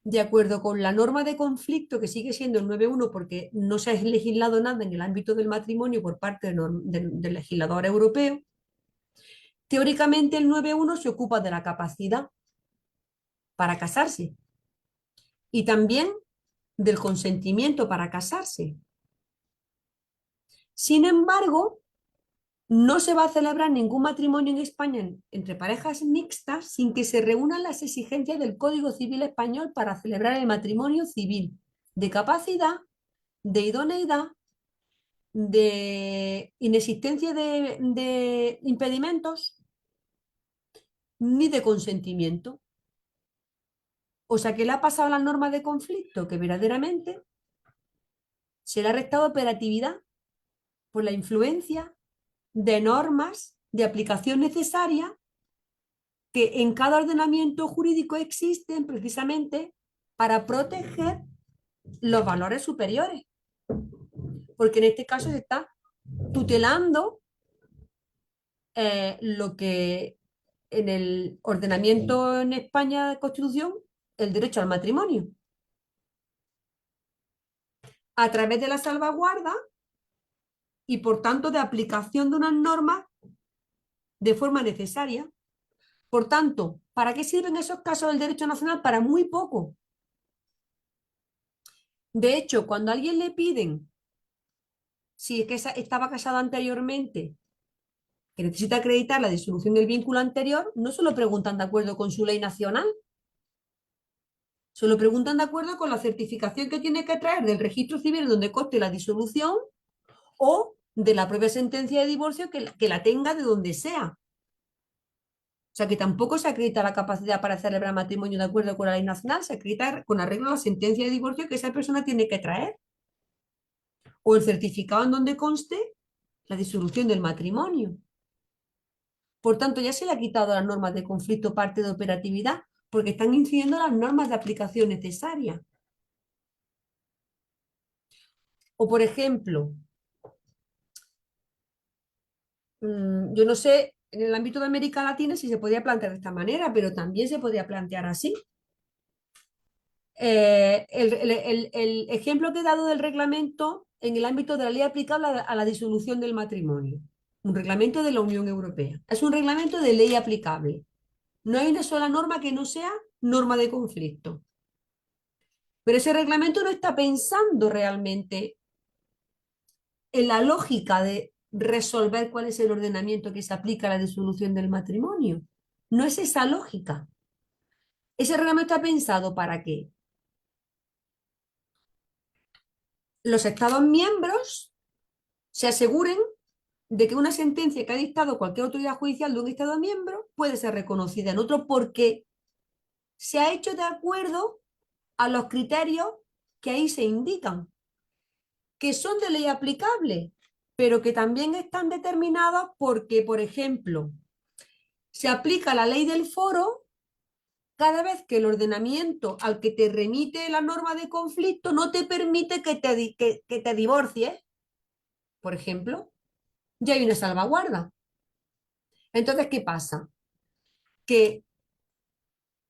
de acuerdo con la norma de conflicto, que sigue siendo el 9.1, porque no se ha legislado nada en el ámbito del matrimonio por parte del legislador europeo, teóricamente el 9.1 se ocupa de la capacidad para casarse y también del consentimiento para casarse. Sin embargo, no se va a celebrar ningún matrimonio en España entre parejas mixtas sin que se reúnan las exigencias del Código Civil Español para celebrar el matrimonio civil, de capacidad, de idoneidad, de inexistencia de impedimentos, ni de consentimiento. O sea, que le ha pasado a las normas de conflicto que verdaderamente se le ha restado operatividad por la influencia de normas de aplicación necesaria que en cada ordenamiento jurídico existen precisamente para proteger los valores superiores. Porque en este caso se está tutelando lo que en el ordenamiento en España de Constitución, el derecho al matrimonio. A través de la salvaguarda y por tanto de aplicación de unas normas de forma necesaria. Por tanto, ¿para qué sirven esos casos del derecho nacional? Para muy poco. De hecho, cuando a alguien le piden, si es que estaba casado anteriormente, que necesita acreditar la disolución del vínculo anterior, no se lo preguntan de acuerdo con su ley nacional, se lo preguntan de acuerdo con la certificación que tiene que traer del registro civil donde conste la disolución o de la propia sentencia de divorcio que la tenga de donde sea. O sea que tampoco se acredita la capacidad para celebrar matrimonio de acuerdo con la ley nacional, se acredita con arreglo a la sentencia de divorcio que esa persona tiene que traer. O el certificado en donde conste la disolución del matrimonio. Por tanto, ya se le ha quitado a las normas de conflicto parte de operatividad porque están incidiendo las normas de aplicación necesarias. O, por ejemplo, yo no sé en el ámbito de América Latina si se podría plantear de esta manera, pero también se podría plantear así. El ejemplo que he dado del reglamento en el ámbito de la ley aplicable a la disolución del matrimonio. Un reglamento de la Unión Europea. Es un reglamento de ley aplicable. No hay una sola norma que no sea norma de conflicto. Pero ese reglamento no está pensando realmente en la lógica de resolver cuál es el ordenamiento que se aplica a la disolución del matrimonio. No es esa lógica. Ese reglamento está pensado para que los Estados miembros se aseguren de que una sentencia que ha dictado cualquier autoridad judicial de un Estado miembro puede ser reconocida en otro porque se ha hecho de acuerdo a los criterios que ahí se indican, que son de ley aplicable, pero que también están determinados porque, por ejemplo, se aplica la ley del foro cada vez que el ordenamiento al que te remite la norma de conflicto no te permite que te divorcies, por ejemplo, ya hay una salvaguarda. Entonces, ¿qué pasa? Que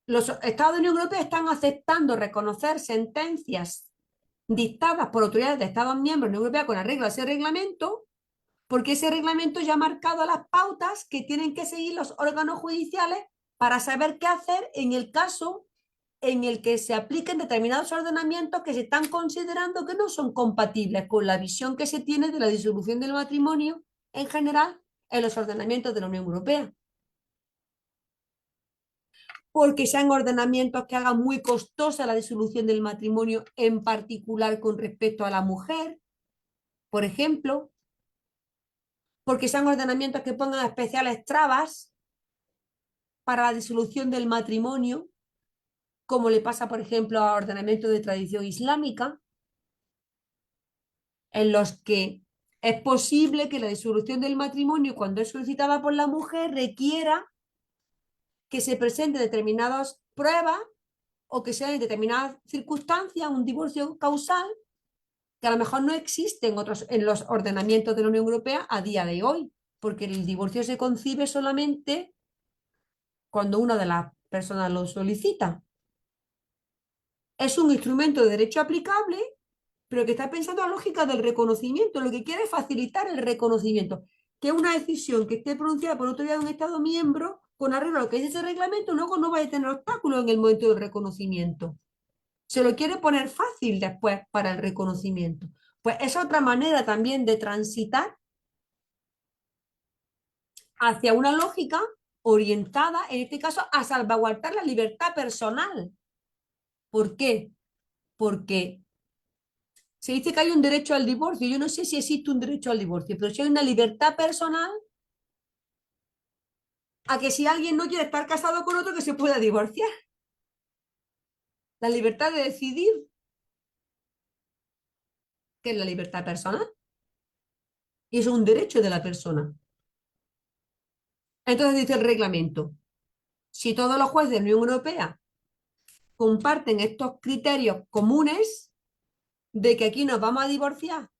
los Estados de la Unión Europea están aceptando reconocer sentencias dictadas por autoridades de Estados miembros de la Unión Europea con arreglo a ese reglamento, porque ese reglamento ya ha marcado las pautas que tienen que seguir los órganos judiciales para saber qué hacer en el caso en el que se apliquen determinados ordenamientos que se están considerando que no son compatibles con la visión que se tiene de la disolución del matrimonio en general en los ordenamientos de la Unión Europea. Porque sean ordenamientos que hagan muy costosa la disolución del matrimonio, en particular con respecto a la mujer, por ejemplo, porque sean ordenamientos que pongan especiales trabas para la disolución del matrimonio, como le pasa, por ejemplo, a ordenamientos de tradición islámica, en los que es posible que la disolución del matrimonio, cuando es solicitada por la mujer, requiera que se presenten determinadas pruebas o que sea en determinadas circunstancias un divorcio causal que a lo mejor no existe en los ordenamientos de la Unión Europea a día de hoy, porque el divorcio se concibe solamente cuando una de las personas lo solicita. Es un instrumento de derecho aplicable, pero que está pensando en la lógica del reconocimiento. Lo que quiere es facilitar el reconocimiento, que una decisión que esté pronunciada por autoridad de un Estado miembro, con arreglo a lo que dice ese reglamento, luego no vaya a tener obstáculos en el momento del reconocimiento. Se lo quiere poner fácil después para el reconocimiento. Pues es otra manera también de transitar hacia una lógica orientada, en este caso, a salvaguardar la libertad personal. ¿Por qué? Porque se dice que hay un derecho al divorcio. Yo no sé si existe un derecho al divorcio, pero si hay una libertad personal a que si alguien no quiere estar casado con otro, que se pueda divorciar. La libertad de decidir, que es la libertad personal, y eso es un derecho de la persona. Entonces dice el reglamento, si todos los jueces de la Unión Europea comparten estos criterios comunes de que aquí nos vamos a divorciar,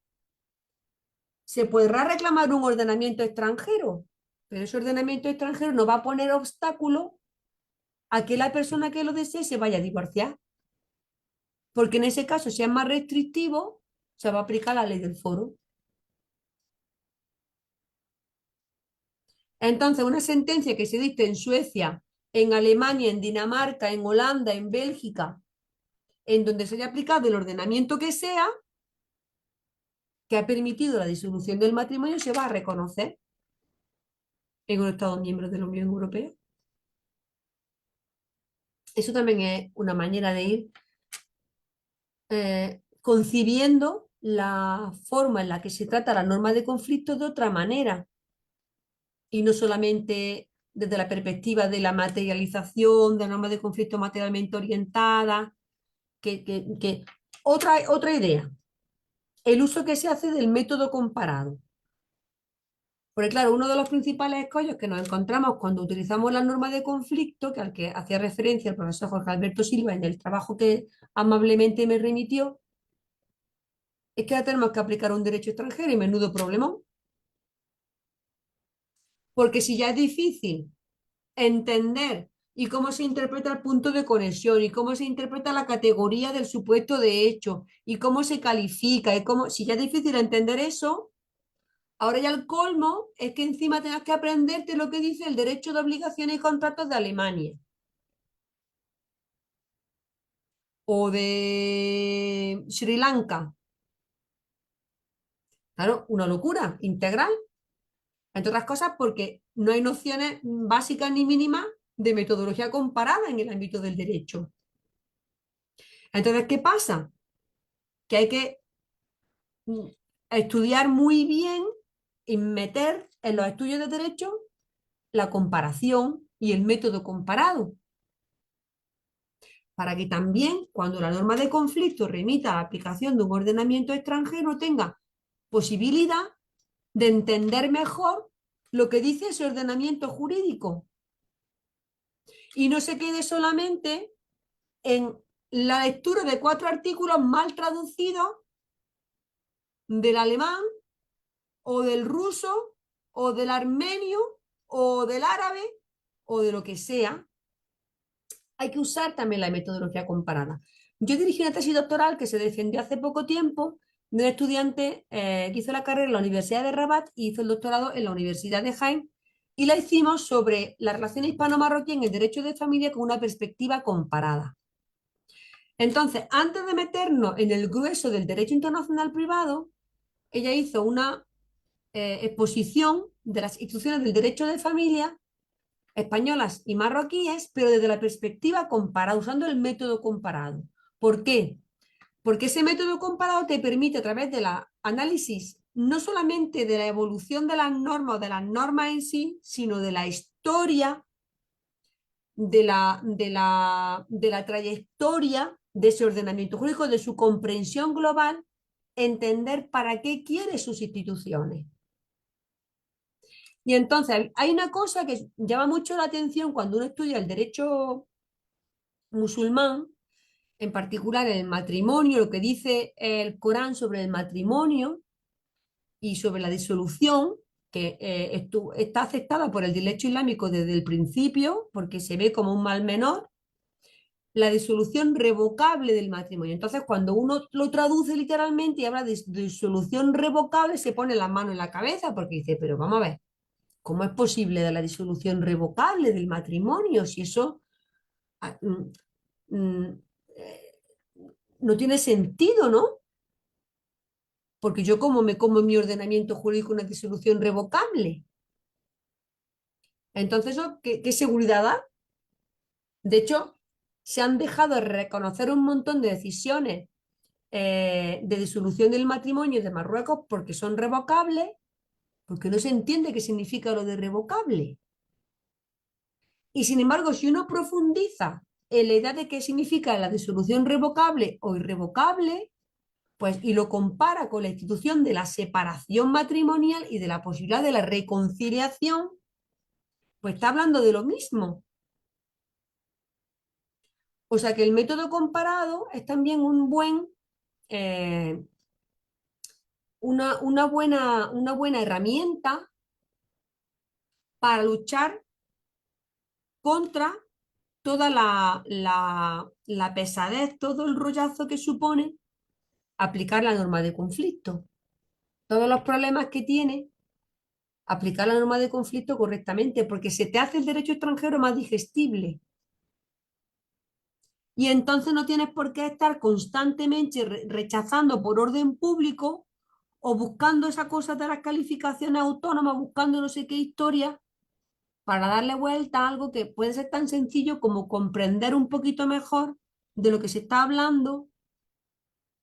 se podrá reclamar un ordenamiento extranjero, pero ese ordenamiento extranjero no va a poner obstáculo a que la persona que lo desee se vaya a divorciar. Porque en ese caso, si es más restrictivo, se va a aplicar la ley del foro. Entonces, una sentencia que se dicte en Suecia, en Alemania, en Dinamarca, en Holanda, en Bélgica, en donde se haya aplicado el ordenamiento que sea, que ha permitido la disolución del matrimonio, se va a reconocer en los Estados miembros de la Unión Europea. Eso también es una manera de ir concibiendo la forma en la que se trata la norma de conflicto de otra manera, y no solamente desde la perspectiva de la materialización, de la norma de conflicto materialmente orientada, otra idea, el uso que se hace del método comparado. Porque claro, uno de los principales escollos que nos encontramos cuando utilizamos la norma de conflicto, que al que hacía referencia el profesor Jorge Alberto Silva en el trabajo que amablemente me remitió, es que ahora tenemos que aplicar un derecho extranjero y menudo problemón. Porque si ya es difícil entender y cómo se interpreta el punto de conexión y cómo se interpreta la categoría del supuesto de hecho y cómo se califica y cómo, si ya es difícil entender eso, ahora ya el colmo es que encima tengas que aprenderte lo que dice el derecho de obligaciones y contratos de Alemania o de Sri Lanka. Claro, una locura integral. Entre otras cosas porque no hay nociones básicas ni mínimas de metodología comparada en el ámbito del derecho. Entonces, ¿qué pasa? Que hay que estudiar muy bien y meter en los estudios de derecho la comparación y el método comparado, para que también cuando la norma de conflicto remita a la aplicación de un ordenamiento extranjero tenga posibilidad de entender mejor lo que dice ese ordenamiento jurídico y no se quede solamente en la lectura de 4 artículos mal traducidos del alemán o del ruso o del armenio o del árabe o de lo que sea. Hay que usar también la metodología comparada. Yo dirigí una tesis doctoral que se defendió hace poco tiempo de un estudiante que hizo la carrera en la Universidad de Rabat y hizo el doctorado en la Universidad de Jaén, y la hicimos sobre la relación hispano-marroquí en el derecho de familia con una perspectiva comparada. Entonces, antes de meternos en el grueso del derecho internacional privado, ella hizo una exposición de las instituciones del derecho de familia españolas y marroquíes, pero desde la perspectiva comparada, usando el método comparado. ¿Por qué? Porque ese método comparado te permite, a través del análisis no solamente de la evolución de las normas o de las normas en sí, sino de la historia, de la trayectoria de ese ordenamiento jurídico, de su comprensión global, entender para qué quiere sus instituciones. Y entonces hay una cosa que llama mucho la atención cuando uno estudia el derecho musulmán, en particular el matrimonio, lo que dice el Corán sobre el matrimonio y sobre la disolución, que está aceptada por el derecho islámico desde el principio, porque se ve como un mal menor, la disolución revocable del matrimonio. Entonces, cuando uno lo traduce literalmente y habla de disolución revocable, se pone la mano en la cabeza porque dice, pero vamos a ver, ¿cómo es posible de la disolución revocable del matrimonio? Si eso no tiene sentido, ¿no? Porque yo como me como en mi ordenamiento jurídico una disolución revocable. Entonces, ¿eso qué seguridad da? De hecho, se han dejado de reconocer un montón de decisiones de disolución del matrimonio de Marruecos porque son revocables, porque no se entiende qué significa lo de revocable. Y sin embargo, si uno profundiza en la idea de qué significa la disolución revocable o irrevocable, pues, y lo compara con la institución de la separación matrimonial y de la posibilidad de la reconciliación, pues está hablando de lo mismo. O sea que el método comparado es también una buena herramienta para luchar contra toda la pesadez, todo el rollazo que supone aplicar la norma de conflicto. Todos los problemas que tiene aplicar la norma de conflicto correctamente, porque se te hace el derecho extranjero más digestible. Y entonces no tienes por qué estar constantemente rechazando por orden público o buscando esa cosa de las calificaciones autónomas, buscando no sé qué historia para darle vuelta a algo que puede ser tan sencillo como comprender un poquito mejor de lo que se está hablando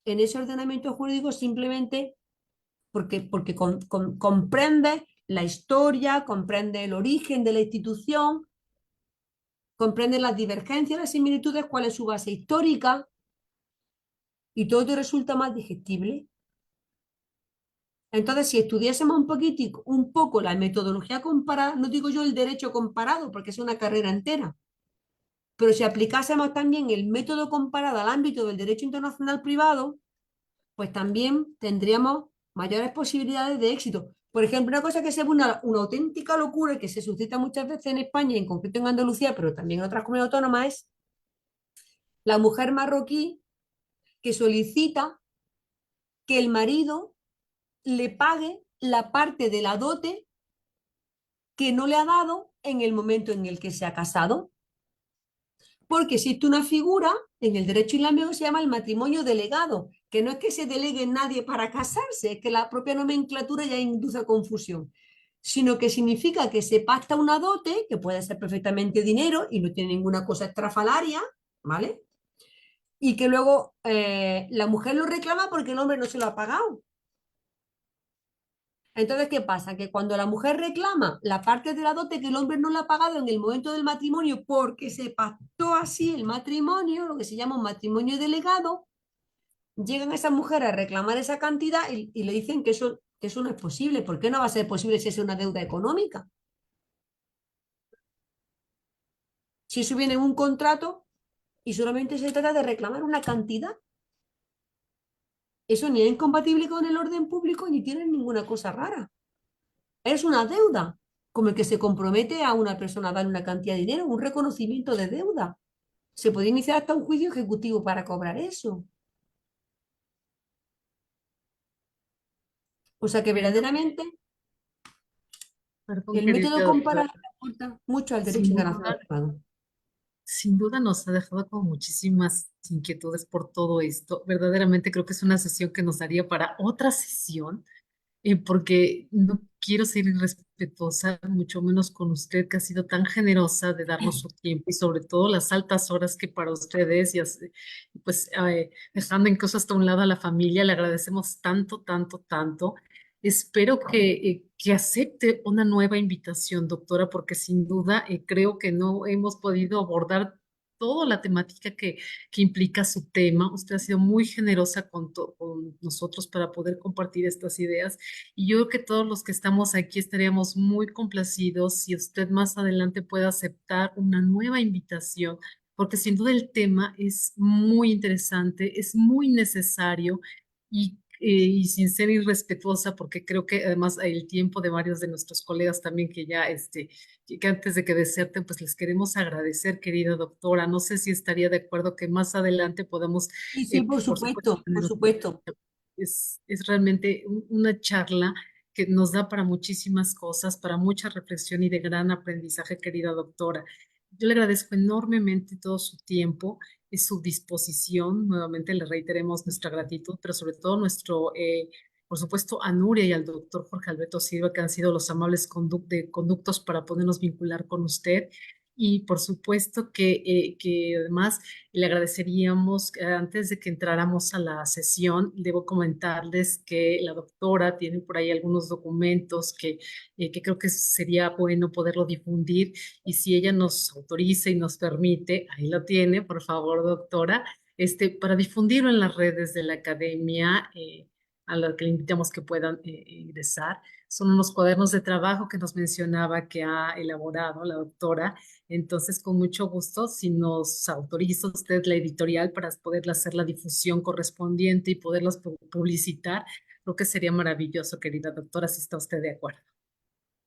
en ese ordenamiento jurídico simplemente porque comprende la historia, comprende el origen de la institución, comprende las divergencias, las similitudes, cuál es su base histórica, y todo te resulta más digestible. Entonces, si estudiásemos un poco la metodología comparada, no digo yo el derecho comparado, porque es una carrera entera, pero si aplicásemos también el método comparado al ámbito del derecho internacional privado, pues también tendríamos mayores posibilidades de éxito. Por ejemplo, una cosa que se ve una auténtica locura y que se suscita muchas veces en España, en concreto en Andalucía, pero también en otras comunidades autónomas, es la mujer marroquí que solicita que el marido le pague la parte de la dote que no le ha dado en el momento en el que se ha casado. Porque existe una figura en el derecho islámico que se llama el matrimonio delegado, que no es que se delegue nadie para casarse, es que la propia nomenclatura ya induce a confusión, sino que significa que se pacta una dote, que puede ser perfectamente dinero y no tiene ninguna cosa estrafalaria, ¿vale? Y que luego la mujer lo reclama porque el hombre no se lo ha pagado. Entonces, ¿qué pasa? Que cuando la mujer reclama la parte de la dote que el hombre no la ha pagado en el momento del matrimonio porque se pactó así el matrimonio, lo que se llama un matrimonio delegado, llegan esas mujeres a reclamar esa cantidad y le dicen que eso no es posible. ¿Por qué no va a ser posible si es una deuda económica? Si eso viene en un contrato y solamente se trata de reclamar una cantidad, eso ni es incompatible con el orden público ni tiene ninguna cosa rara. Es una deuda, como el que se compromete a una persona a dar una cantidad de dinero, un reconocimiento de deuda. Se puede iniciar hasta un juicio ejecutivo para cobrar eso. O sea que verdaderamente Perdón, el método querida comparado doctora. aporta mucho al derecho Sin internacional duda, privado. sin duda nos ha dejado con muchísimas inquietudes por todo esto. Verdaderamente creo que es una sesión que nos daría para otra sesión, porque no quiero ser irrespetuosa, mucho menos con usted, que ha sido tan generosa de darnos su tiempo y sobre todo las altas horas que para ustedes, pues dejando incluso hasta un lado a la familia, le agradecemos tanto, tanto, tanto. Espero que acepte una nueva invitación, doctora, porque sin duda creo que no hemos podido abordar toda la temática que implica su tema. Usted ha sido muy generosa con nosotros para poder compartir estas ideas y yo creo que todos los que estamos aquí estaríamos muy complacidos si usted más adelante puede aceptar una nueva invitación, porque sin duda el tema es muy interesante, es muy necesario y sin ser irrespetuosa, porque creo que además el tiempo de varios de nuestros colegas también que ya, que antes de que deserten, pues les queremos agradecer, querida doctora. No sé si estaría de acuerdo que más adelante podamos, Sí, sí, por por supuesto, supuesto, por tener supuesto. es realmente una charla que nos da para muchísimas cosas, para mucha reflexión y de gran aprendizaje, querida doctora. Yo le agradezco enormemente todo su tiempo y su disposición. Nuevamente le reiteremos nuestra gratitud, pero sobre todo por supuesto a Nuria y al doctor Jorge Alberto Silva, que han sido los amables conductos para podernos vincular con usted. Y por supuesto que además le agradeceríamos, antes de que entráramos a la sesión, debo comentarles que la doctora tiene por ahí algunos documentos que creo que sería bueno poderlo difundir, y si ella nos autoriza y nos permite, ahí lo tiene, por favor, doctora, para difundirlo en las redes de la academia, a la que le invitamos que puedan ingresar. Son unos cuadernos de trabajo que nos mencionaba que ha elaborado la doctora. Entonces, con mucho gusto, si nos autoriza usted la editorial para poderle hacer la difusión correspondiente y poderlas publicitar, creo que sería maravilloso, querida doctora, si está usted de acuerdo.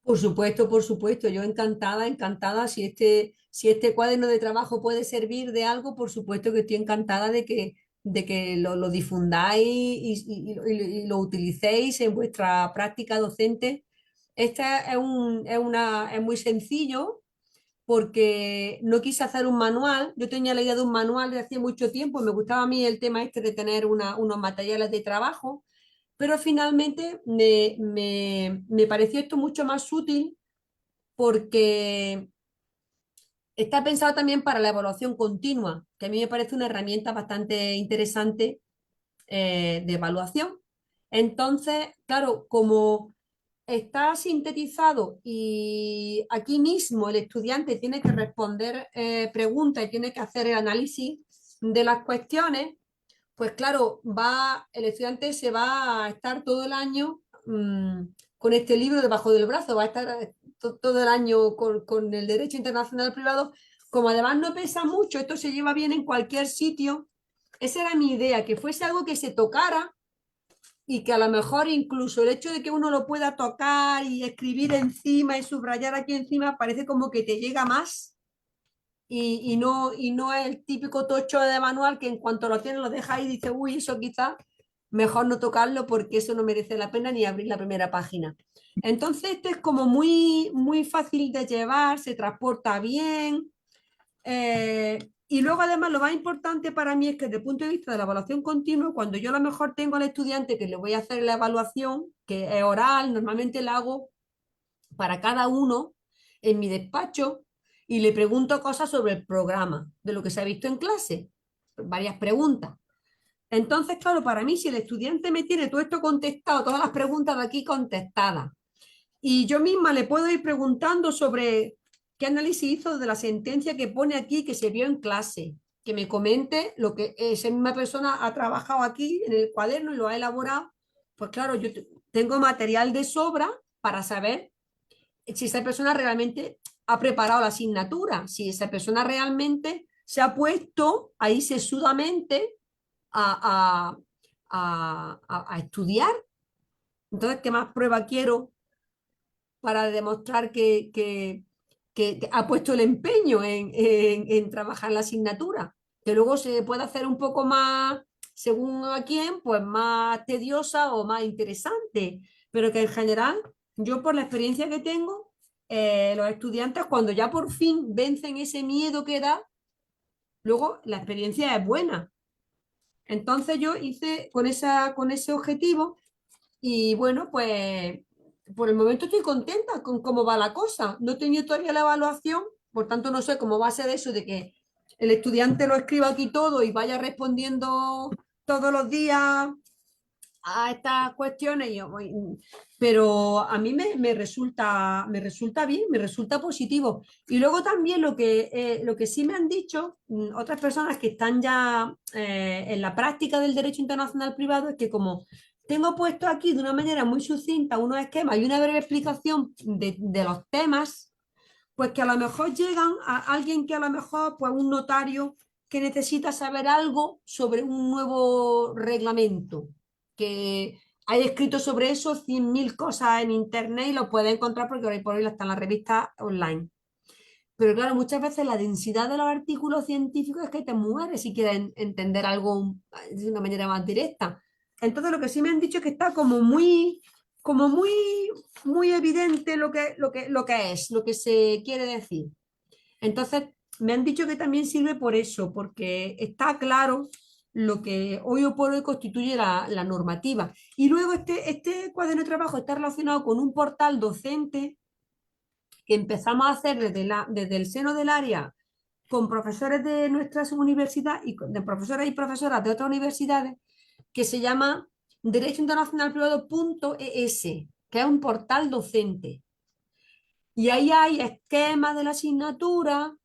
Por supuesto, yo encantada, encantada. Si este cuaderno de trabajo puede servir de algo, por supuesto que estoy encantada de que lo difundáis y lo utilicéis en vuestra práctica docente. Es muy sencillo porque no quise hacer un manual. Yo tenía la idea de un manual de hace mucho tiempo, me gustaba a mí el tema este de tener unos materiales de trabajo, pero finalmente me pareció esto mucho más útil porque está pensado también para la evaluación continua, que a mí me parece una herramienta bastante interesante de evaluación. Entonces, claro, como está sintetizado y aquí mismo el estudiante tiene que responder preguntas y tiene que hacer el análisis de las cuestiones, pues claro, el estudiante se va a estar todo el año con este libro debajo del brazo, va a estar todo el año con el derecho internacional privado. Como además no pesa mucho, esto se lleva bien en cualquier sitio. Esa era mi idea, que fuese algo que se tocara y que a lo mejor incluso el hecho de que uno lo pueda tocar y escribir encima y subrayar aquí encima parece como que te llega más. Y no es el típico tocho de manual que en cuanto lo tienes lo dejas y dices, uy, eso quizás mejor no tocarlo porque eso no merece la pena ni abrir la primera página. Entonces esto es como muy, muy fácil de llevar, se transporta bien. Y luego además lo más importante para mí es que desde el punto de vista de la evaluación continua, cuando yo a lo mejor tengo al estudiante que le voy a hacer la evaluación, que es oral, normalmente la hago para cada uno en mi despacho y le pregunto cosas sobre el programa, de lo que se ha visto en clase, varias preguntas. Entonces, claro, para mí, si el estudiante me tiene todo esto contestado, todas las preguntas de aquí contestadas, y yo misma le puedo ir preguntando sobre qué análisis hizo de la sentencia que pone aquí, que se vio en clase, que me comente lo que esa misma persona ha trabajado aquí en el cuaderno y lo ha elaborado, pues claro, yo tengo material de sobra para saber si esa persona realmente ha preparado la asignatura, si esa persona realmente se ha puesto ahí sesudamente a, a estudiar. Entonces, ¿qué más prueba quiero para demostrar que ha puesto el empeño en trabajar la asignatura? Que luego se puede hacer un poco más, según a quién, pues más tediosa o más interesante, pero que en general, yo por la experiencia que tengo, los estudiantes cuando ya por fin vencen ese miedo que da, luego la experiencia es buena. Entonces yo hice con ese objetivo y bueno, pues por el momento estoy contenta con cómo va la cosa. No he tenido todavía la evaluación, por tanto no sé cómo va a ser eso de que el estudiante lo escriba aquí todo y vaya respondiendo todos los días a estas cuestiones, pero a mí me resulta bien, me resulta positivo. Y luego también lo que sí me han dicho otras personas que están ya en la práctica del derecho internacional privado es que como tengo puesto aquí de una manera muy sucinta unos esquemas y una breve explicación de los temas, pues que a lo mejor llegan a alguien que a lo mejor, pues un notario que necesita saber algo sobre un nuevo reglamento, que hay escrito sobre eso 100.000 cosas en internet y lo puede encontrar porque hoy por hoy están las revistas online. Pero claro, muchas veces la densidad de los artículos científicos es que te mueres si quieres entender algo de una manera más directa. Entonces lo que sí me han dicho es que está como muy evidente lo que es, lo que se quiere decir. Entonces me han dicho que también sirve por eso, porque está claro lo que hoy o por hoy constituye la normativa. Y luego este cuaderno de trabajo está relacionado con un portal docente que empezamos a hacer desde el seno del área con profesores de nuestras universidades y de profesores y profesoras de otras universidades, que se llama Derecho Internacional Privado.es, que es un portal docente. Y ahí hay esquemas de la asignatura,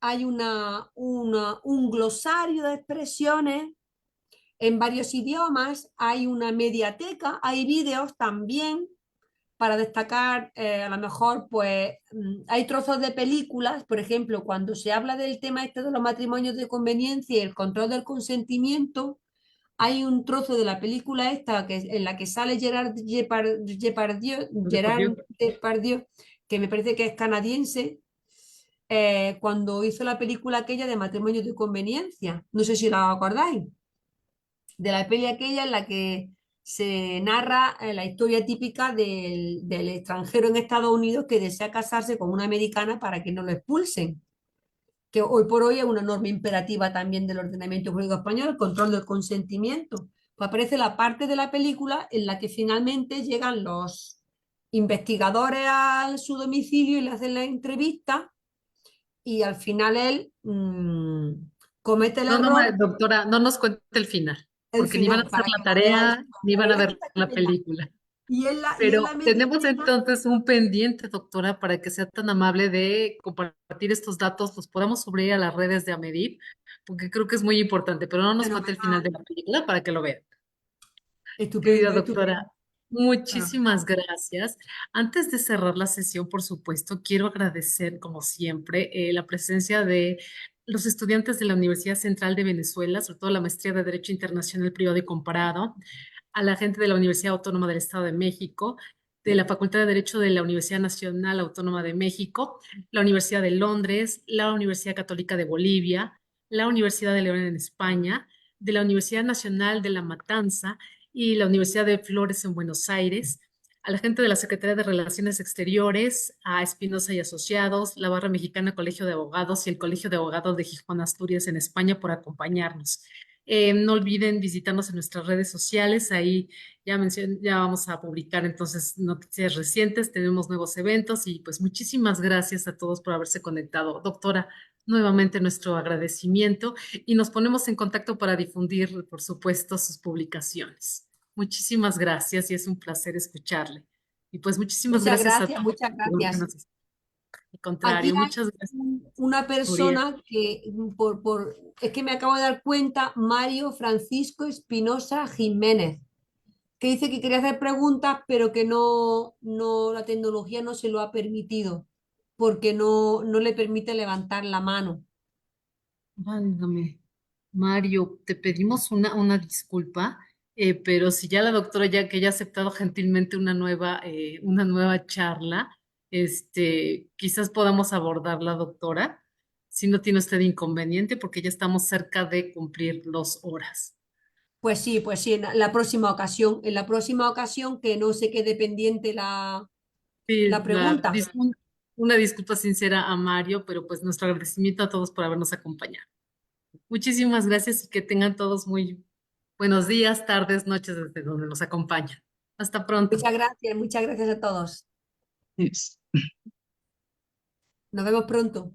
hay un glosario de expresiones en varios idiomas, hay una mediateca, hay vídeos también para destacar, a lo mejor, pues hay trozos de películas, por ejemplo, cuando se habla del tema este de los matrimonios de conveniencia y el control del consentimiento, hay un trozo de la película esta en la que sale Gerard Depardieu, que me parece que es canadiense, cuando hizo la película aquella de matrimonios de conveniencia. No sé si la acordáis, de la peli aquella en la que se narra la historia típica del extranjero en Estados Unidos que desea casarse con una americana para que no lo expulsen, que hoy por hoy es una norma imperativa también del ordenamiento jurídico español, el control del consentimiento. Pues aparece la parte de la película en la que finalmente llegan los investigadores a su domicilio y le hacen la entrevista y al final él comete el error. Doctora, no nos cuente el final, El porque ni van a final, hacer para la que la veáis, tarea, ni van a ver la exactamente. película. Y en la Pero tenemos mediateca, entonces un pendiente, doctora, para que sea tan amable de compartir estos datos, los podamos subir a las redes de Amedip, porque creo que es muy importante, pero no nos cuente el final fenomenal, de la película para que lo vean. Querida estupendo, estupendo. doctora, Ah, muchísimas gracias. Antes de cerrar la sesión, por supuesto, quiero agradecer, como siempre, la presencia de los estudiantes de la Universidad Central de Venezuela, sobre todo la maestría de Derecho Internacional Privado y Comparado, a la gente de la Universidad Autónoma del Estado de México, de la Facultad de Derecho de la Universidad Nacional Autónoma de México, la Universidad de Londres, la Universidad Católica de Bolivia, la Universidad de León en España, de la Universidad Nacional de La Matanza y la Universidad de Flores en Buenos Aires, a la gente de la Secretaría de Relaciones Exteriores, a Espinosa y Asociados, la Barra Mexicana Colegio de Abogados y el Colegio de Abogados de Gijón, Asturias, en España, por acompañarnos. No olviden visitarnos en nuestras redes sociales, ahí ya vamos a publicar entonces noticias recientes, tenemos nuevos eventos y pues muchísimas gracias a todos por haberse conectado. Doctora, nuevamente nuestro agradecimiento y nos ponemos en contacto para difundir, por supuesto, sus publicaciones. Muchísimas gracias y es un placer escucharle. Y pues muchísimas muchas gracias a gracias, todos. muchas gracias. Al Aquí contrario, hay muchas gracias, una Nuria. persona que, es que me acabo de dar cuenta, Mario Francisco Espinosa Jiménez, que dice que quería hacer preguntas, pero que la tecnología no se lo ha permitido, porque no le permite levantar la mano. Válgame. Mario, te pedimos una disculpa, pero si ya la doctora ya que ya ha aceptado gentilmente una nueva charla, quizás podamos abordarla, doctora, si no tiene usted inconveniente, porque ya estamos cerca de cumplir 2 horas. Pues sí, en la próxima ocasión que no se quede pendiente la Sí, pregunta. una disculpa sincera a Mario, pero pues nuestro agradecimiento a todos por habernos acompañado. Muchísimas gracias y que tengan todos muy buenos días, tardes, noches desde donde nos acompañan. Hasta pronto. Muchas gracias a todos. Nos vemos pronto.